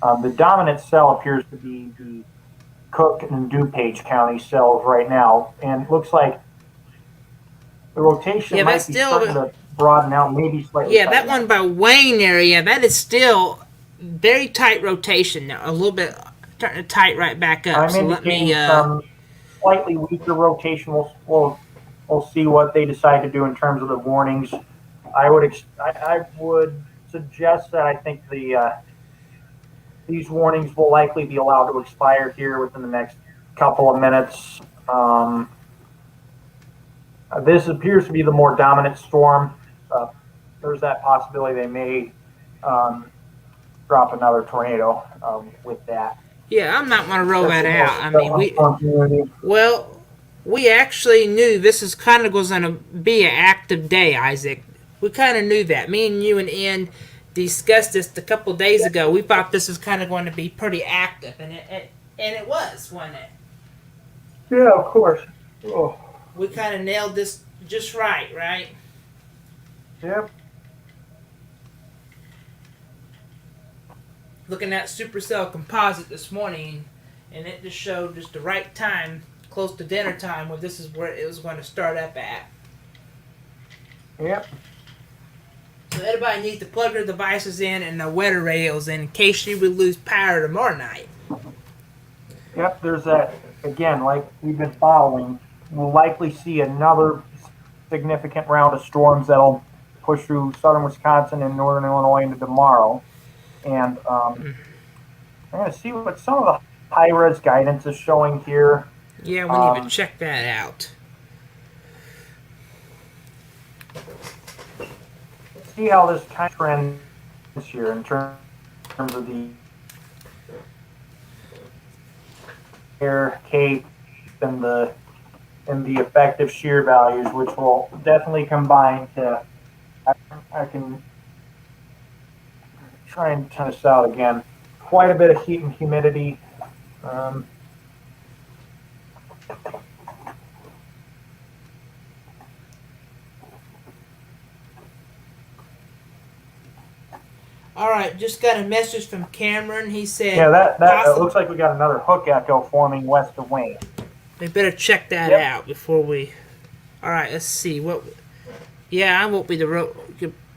The dominant cell appears to be the Cook and DuPage County cells right now, and it looks like the rotation might be starting to broaden out, maybe slightly. Yeah, that one by Wayne area, that is still very tight rotation now. A little bit starting to tight right back up. I'm so let me. Some slightly weaker rotation. We'll see what they decide to do in terms of the warnings. I would suggest that I think these warnings will likely be allowed to expire here within the next couple of minutes. This appears to be the more dominant storm. There's that possibility they may drop another tornado with that. Yeah, I'm not going to roll that out. I mean, we actually knew this is kind of going to be an active day, Isaac. We kind of knew that. Me and you and Ian discussed this a couple of days ago. We thought this was kind of going to be pretty active, and it was, wasn't it? Yeah, of course. Oh. We kind of nailed this just right? Yep. Looking at Supercell Composite this morning, and it just showed just the right time, close to dinner time, where this is where it was going to start up at. Yep. So everybody needs to plug their devices in and their weather radios in case you would lose power tomorrow night. Yep, there's that, again, like we've been following, we'll likely see another significant round of storms that'll push through southern Wisconsin and northern Illinois into tomorrow. And I'm going to see what some of the high-res guidance is showing here. Yeah, we need to check that out. See how this kind of trends here in terms of the air cape and the effective shear values, which will definitely combine to. I can try and turn this out again. Quite a bit of heat and humidity. All right, just got a message from Cameron. He said, "Yeah, that looks like we got another hook echo forming west of Wayne. We better check that out before we." All right, let's see what. Yeah, I won't be the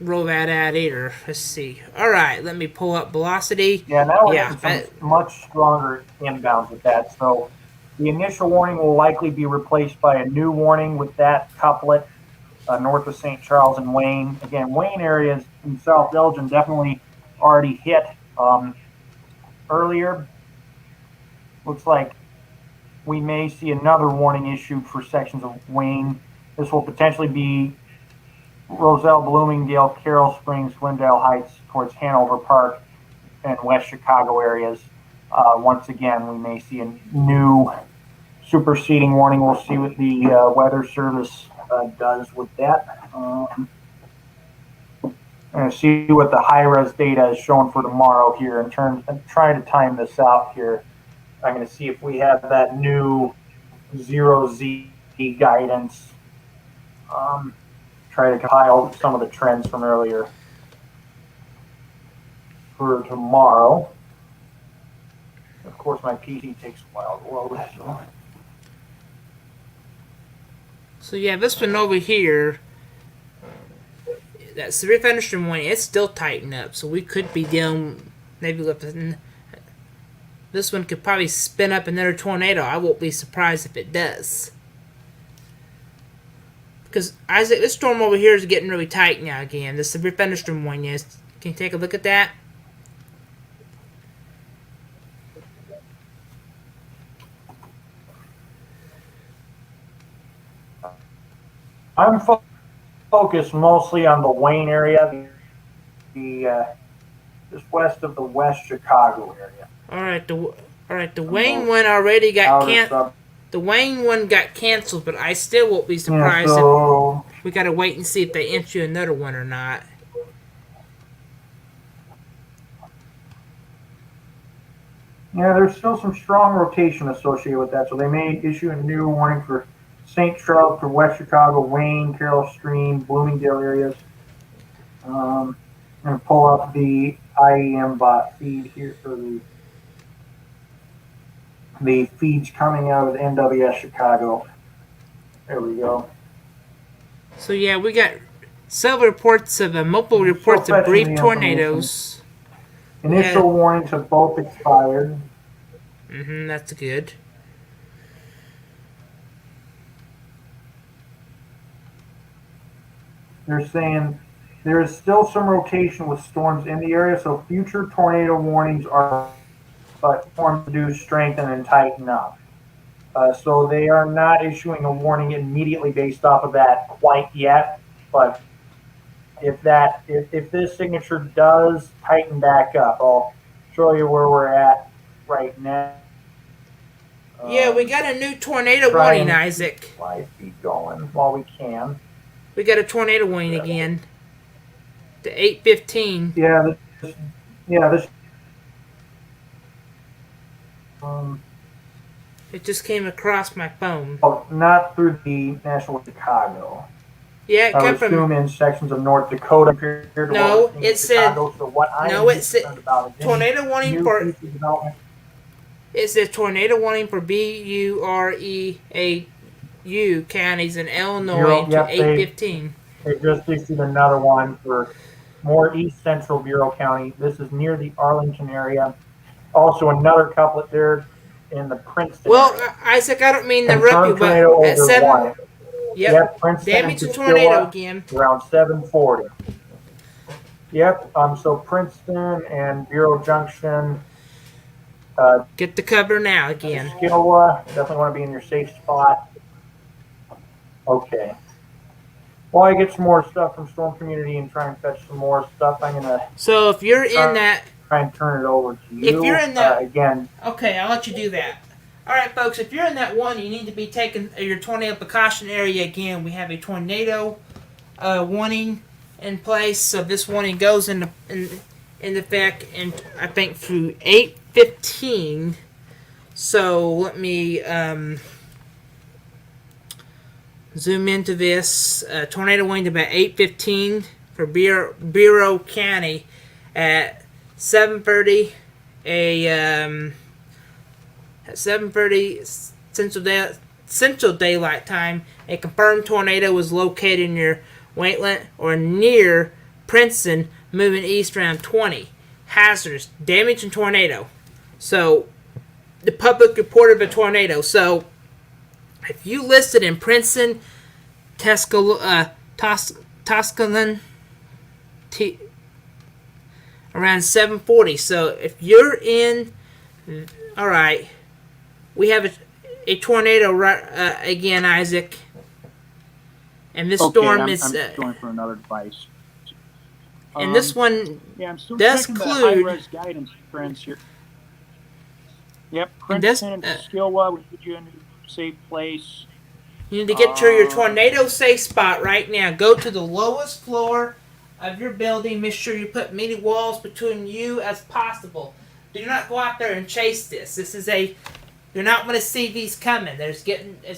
roll that out either. Let's see. All right, let me pull up velocity. Yeah, now we're getting some much stronger inbounds with that. So the initial warning will likely be replaced by a new warning with that couplet north of St. Charles and Wayne. Again, Wayne areas in South Elgin definitely already hit earlier. Looks like we may see another warning issued for sections of Wayne. This will potentially be Roselle, Bloomingdale, Carroll Springs, Glendale Heights towards Hanover Park and West Chicago areas. Once again, we may see a new superseding warning. We'll see what the Weather Service does with that. I'm going to see what the high-res data is showing for tomorrow here in terms of trying to time this out here. I'm going to see if we have that new 0Z guidance. Try to compile some of the trends from earlier for tomorrow. Of course, my PC takes a while to load. So yeah, this one over here, that severe thunderstorm warning, it's still tightened up. So we could be dealing maybe with this one could probably spin up another tornado. I won't be surprised if it does. Because, Isaac, this storm over here is getting really tight now again. This severe thunderstorm warning is. Can you take a look at that? I'm focused mostly on the Wayne area, just west of the West Chicago area. The Wayne one already got Outer The Wayne one got canceled, but I still won't be surprised if we gotta wait and see if they issue another one or not. Yeah, there's still some strong rotation associated with that, so they may issue a new warning for St. Charles, for West Chicago, Wayne, Carroll Stream, Bloomingdale areas. I'm going to pull up the IEM bot feed here for the feeds coming out of NWS Chicago. There we go. So yeah, we got several reports of multiple reports of brief tornadoes. Initial warnings have both expired. That's good. They're saying there is still some rotation with storms in the area, so future tornado warnings are, but storms do strengthen and tighten up. So they are not issuing a warning immediately based off of that quite yet, but if this signature does tighten back up, I'll show you where we're at right now. Yeah, we got a new tornado warning, Isaac. Keep going while we can. We got a tornado warning again. The 8:15. This. It just came across my phone. Oh, not through the National Chicago. Yeah, it came from in sections of North Dakota. No, it said. So what it said tornado warning for. It says tornado warning for BUREAU counties in Illinois to 8:15. They just issued another one for more east central Bureau County. This is near the Arlington area. Also, another couplet there in the Princeton. Well, Isaac, I don't mean to interrupt you, but at 7. Yep, damage to tornado again. Around 7:40. Yep. So Princeton and Bureau Junction. Get the cover now again. Skilwa, definitely want to be in your safe spot. Okay. While I get some more stuff from Storm Community and try and fetch some more stuff, I'm gonna. So if you're in that, try and turn it over to you. If you're in that again. Okay, I'll let you do that. All right, folks. If you're in that one, you need to be taking your tornado precaution area again. We have a tornado warning in place, so this warning goes in effect, and I think through 8:15. So let me zoom into this. Tornado warning about 8:15 for Bureau County at 7:30 a.m. At 7:30 Central Daylight Time, a confirmed tornado was located near Wayland or near Princeton, moving east around 20. Hazardous, damage and tornado. So, the public reported a tornado. So, if you listed in Princeton, Tuscaloosa, around 7:40. So, if you're in, all right. We have a tornado again, Isaac. And this storm is. I'm going for another device. And this one I'm still does checking include. The high-res guidance friends here. Yep, Princeton and Skilwa, we put you in a safe place. You need to get to your tornado safe spot right now. Go to the lowest floor of your building. Make sure you put many walls between you as possible. Do not go out there and chase this. You're not going to see these coming. It's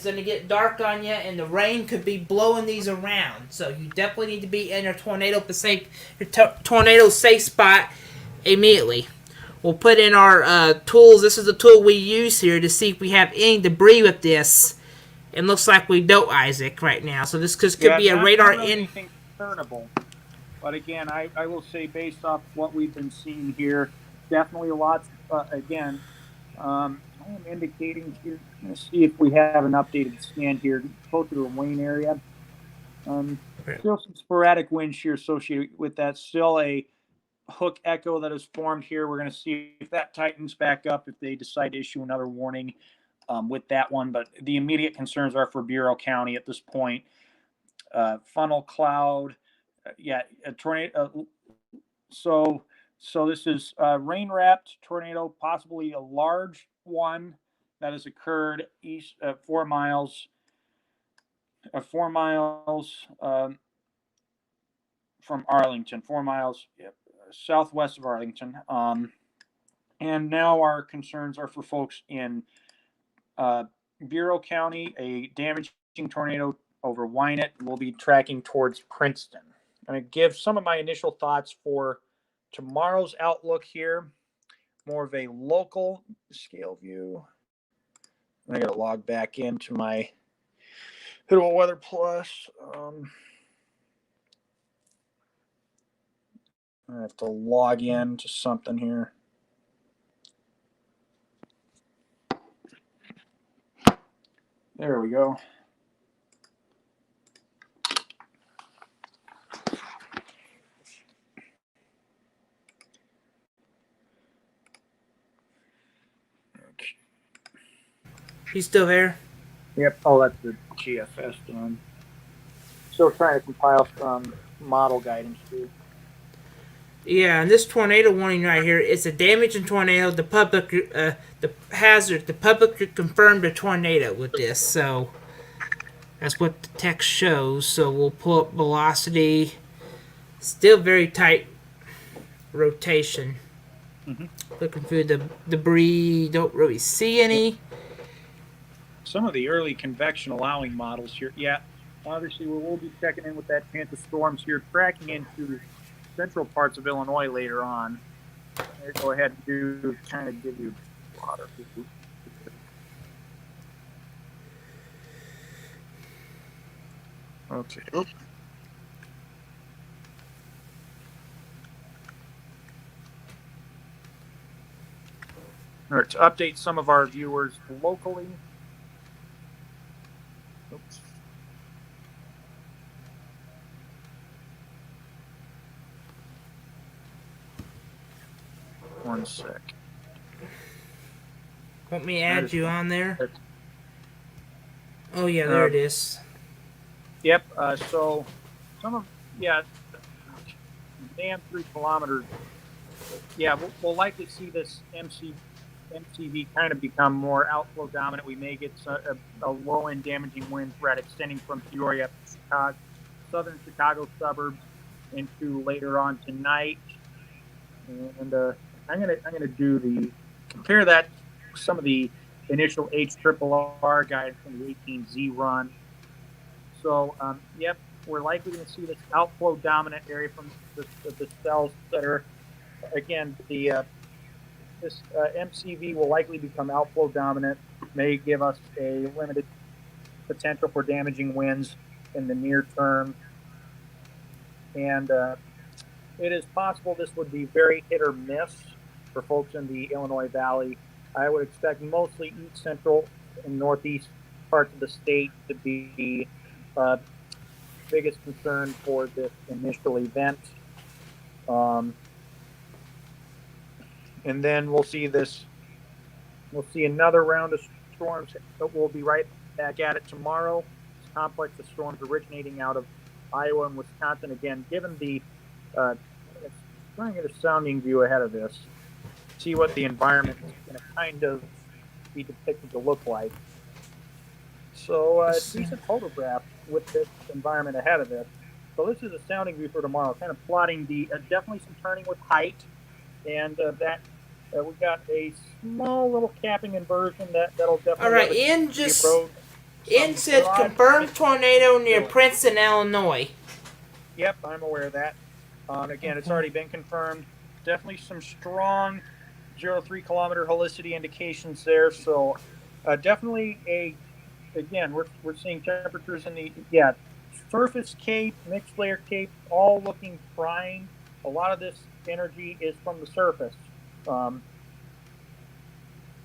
going to get dark on you, and the rain could be blowing these around. So you definitely need to be in your tornado safe spot immediately. We'll put in our tools. This is the tool we use here to see if we have any debris with this. It looks like we don't, Isaac, right now. So this could be a radar in. Anything discernible. But again, I will say based off what we've been seeing here, definitely lots. Again. I am indicating here. Let's see if we have an updated scan here. Go to the Wayne area. Still some sporadic wind shear associated with that. Still a hook echo that is formed here. We're going to see if that tightens back up, if they decide to issue another warning with that one. But the immediate concerns are for Bureau County at this point. Funnel cloud, a tornado. So this is rain wrapped tornado, possibly a large one that has occurred east 4 miles. 4 miles from Arlington, 4 miles southwest of Arlington. And now our concerns are for folks in Bureau County, a damaging tornado over Wyanett. We'll be tracking towards Princeton. I'm going to give some of my initial thoughts for tomorrow's outlook here. More of a local scale view. I got to log back into my Hittable Weather Plus. I have to log in to something here. There we go. Okay. He's still there? Yep. Oh, that's the GFS done. Still trying to compile some model guidance too. Yeah, and this tornado warning right here, it's a damaging tornado. The public, the hazard, the public confirmed a tornado with this, so that's what the text shows. So we'll pull up velocity. Still very tight rotation. Looking through the debris, don't really see any. Some of the early convection allowing models here. Yeah, obviously we'll be checking in with that chance of storms here, tracking into central parts of Illinois later on. I'll go ahead and do kind of give you water. Okay. Oops. All right, to update some of our viewers locally. Oops. One sec. Want me to add you on there? Oh yeah, there it is. Yep. So some of damn 3 kilometers. Yeah, we'll likely see this MCV kind of become more outflow dominant. We may get a low end damaging wind threat extending from Peoria, Chicago, southern Chicago suburbs into later on tonight. And I'm gonna compare that to some of the initial HRRR guide from the 18Z run. So yep, we're likely going to see this outflow dominant area from the cells that are again this MCV will likely become outflow dominant. May give us a limited potential for damaging winds in the near term, and it is possible this would be very hit or miss for folks in the Illinois Valley. I would expect mostly east central and northeast parts of the state to be biggest concern for this initial event. And then we'll see another round of storms. We'll be right back at it tomorrow. This complex of storms originating out of Iowa and Wisconsin. Again, given the trying to get a sounding view ahead of this, see what the environment is going to kind of be depicted to look like. So decent photograph with this environment ahead of it. So this is a sounding view for tomorrow, kind of plotting the definitely some turning with height, and that we've got a small little capping inversion that'll definitely. All right, Ian said confirmed tornado near Princeton, Illinois. Yep, I'm aware of that. Again, it's already been confirmed. Definitely some strong 0.3 kilometer helicity indications there. So definitely again, we're seeing temperatures in the surface cape, mixed layer cape, all looking prime. A lot of this energy is from the surface. And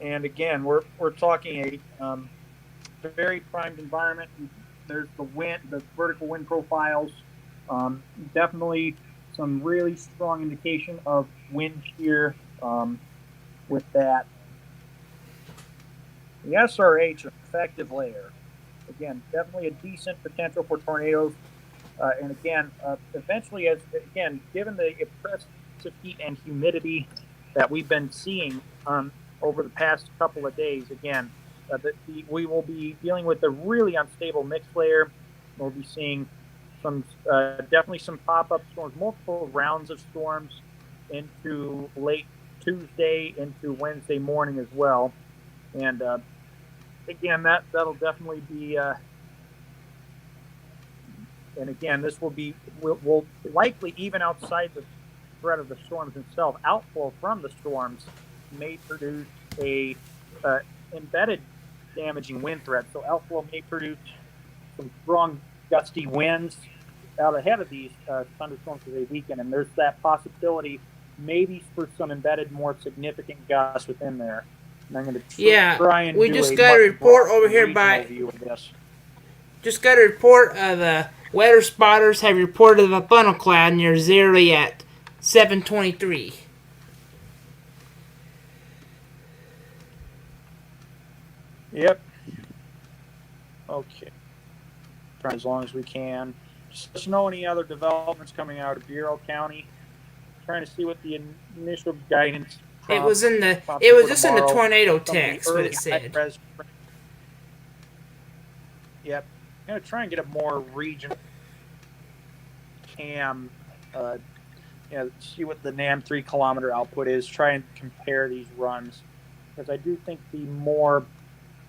again, we're talking a very primed environment. there's the wind, the vertical wind profiles. Definitely some really strong indication of wind shear with that. The SRH effective layer, again, definitely a decent potential for tornadoes. And again, eventually, given the oppressive heat and humidity that we've been seeing over the past couple of days, again, we will be dealing with a really unstable mixed layer. We'll be seeing definitely some pop-up storms, multiple rounds of storms into late Tuesday into Wednesday morning as well. And again, that'll definitely be. And again, this will likely, even outside the threat of the storms themselves, outflow from the storms may produce a embedded damaging wind threat. So outflow may produce some strong gusty winds out ahead of these thunderstorms as they weaken, and there's that possibility maybe for some embedded more significant gusts within there. And I'm going to try and we do just a got a much report broader over here regional view of this. Just got a report. The weather spotters have reported a funnel cloud near Zeri at 7:23. Yep. Okay. Try as long as we can. Just let us know any other developments coming out of Bureau County. Trying to see what the initial guidance. It was just in the tornado text what it said. Yep. I'm gonna try and get a more regional CAM. See what the NAM 3-kilometer output is. Try and compare these runs, because I do think the more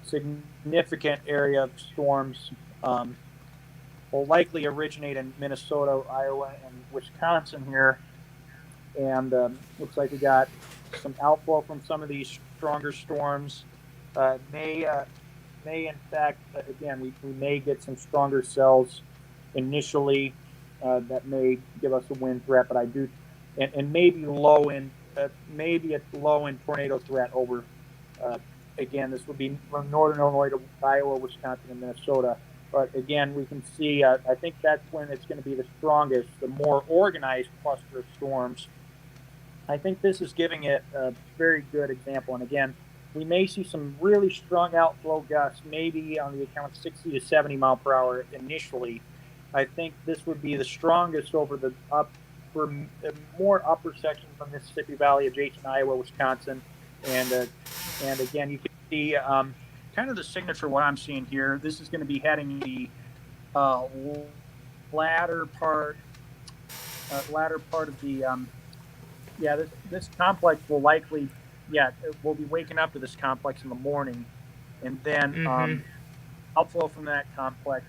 significant area of storms will likely originate in Minnesota, Iowa, and Wisconsin here. And looks like we got some outflow from some of these stronger storms. May in fact, again, we may get some stronger cells initially that may give us a wind threat, but I do, and maybe maybe a low end tornado threat over. Again, this would be from northern Illinois to Iowa, Wisconsin, and Minnesota. But again, we can see, I think that's when it's going to be the strongest, the more organized cluster of storms. I think this is giving it a very good example. And again, we may see some really strong outflow gusts, maybe on the account of 60 to 70 mile per hour initially. I think this would be the strongest over the more upper sections of Mississippi Valley, adjacent Iowa, Wisconsin. And again, you can see kind of the signature what I'm seeing here. This is going to be heading the latter part of the this complex will likely we'll be waking up to this complex in the morning, and then outflow from that complex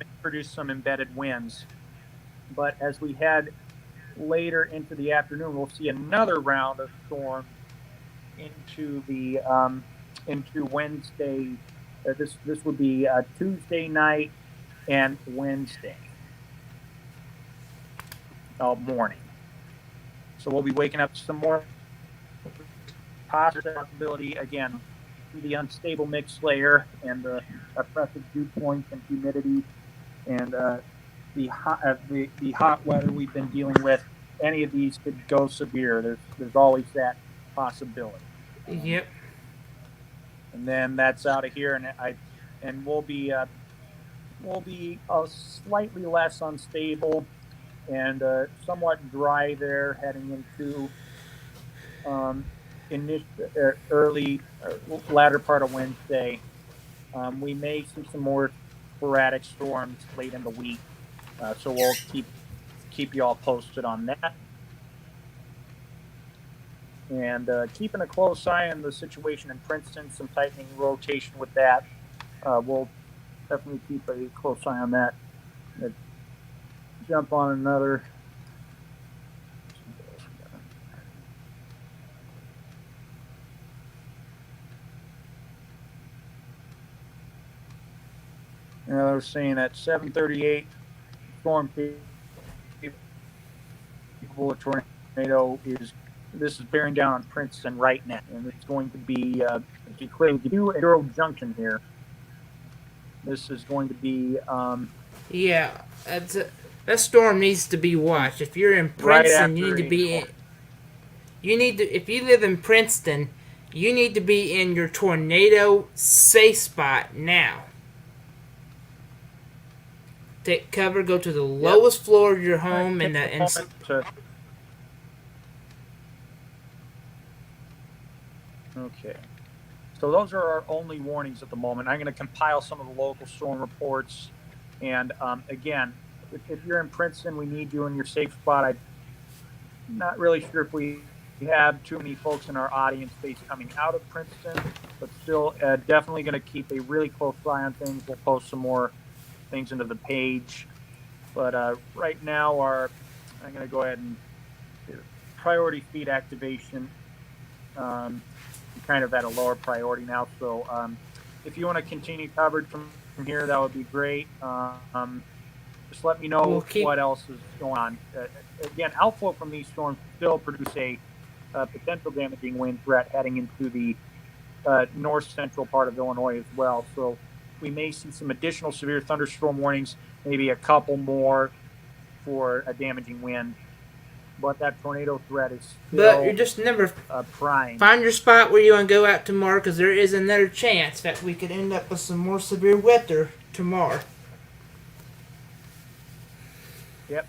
may produce some embedded winds. But as we head later into the afternoon, we'll see another round of storms into the into Wednesday. This would be Tuesday night and Wednesday morning. So we'll be waking up to some more possibility again, the unstable mixed layer and the oppressive dew points and humidity and the hot weather we've been dealing with. Any of these could go severe. There's always that possibility. Yep. And then that's out of here, and we'll be slightly less unstable and somewhat dry there heading into early latter part of Wednesday. We may see some more sporadic storms late in the week, so we'll keep you all posted on that. And keeping a close eye on the situation in Princeton, some tightening rotation with that. We'll definitely keep a close eye on that. Let's jump on another. They're saying at 7:38, storm capable of tornado this is bearing down on Princeton right now, and it's going to be Euro Junction here. this is going to be Yeah, that storm needs to be watched. If you're in Right Princeton, you after need to be 8 in. You need to. If you live in Princeton, you need to be in your tornado safe spot now. Take cover. Go to the lowest floor of your home, and Okay. So those are our only warnings at the moment. I'm going to compile some of the local storm reports. And again, if you're in Princeton, we need you in your safe spot. I'm not really sure if we have too many folks in our audience base coming out of Princeton, but still definitely going to keep a really close eye on things. We'll post some more things into the page. But right now, I'm going to go ahead and do priority feed activation. Kind of at a lower priority now. So if you want to continue coverage from here, that would be great. Just let me know what else is going on. Again, outflow from these storms still produce a potential damaging wind threat heading into the north central part of Illinois as well. So we may see some additional severe thunderstorm warnings, maybe a couple more for a damaging wind. But that tornado threat is still but you're just never prime. find your spot where you want to go out tomorrow, because there is another chance that we could end up with some more severe weather tomorrow. Yep.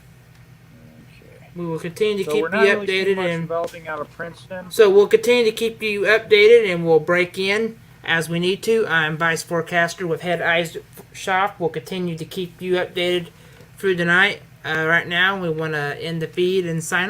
Okay. We will continue to So keep we're you not really seeing updated, much and developing out of Princeton. so we'll continue to keep you updated, and we'll break in as we need to. I'm Vice Forecaster with Head Eyes Shop. We'll continue to keep you updated through the night. Right now, we want to end the feed and sign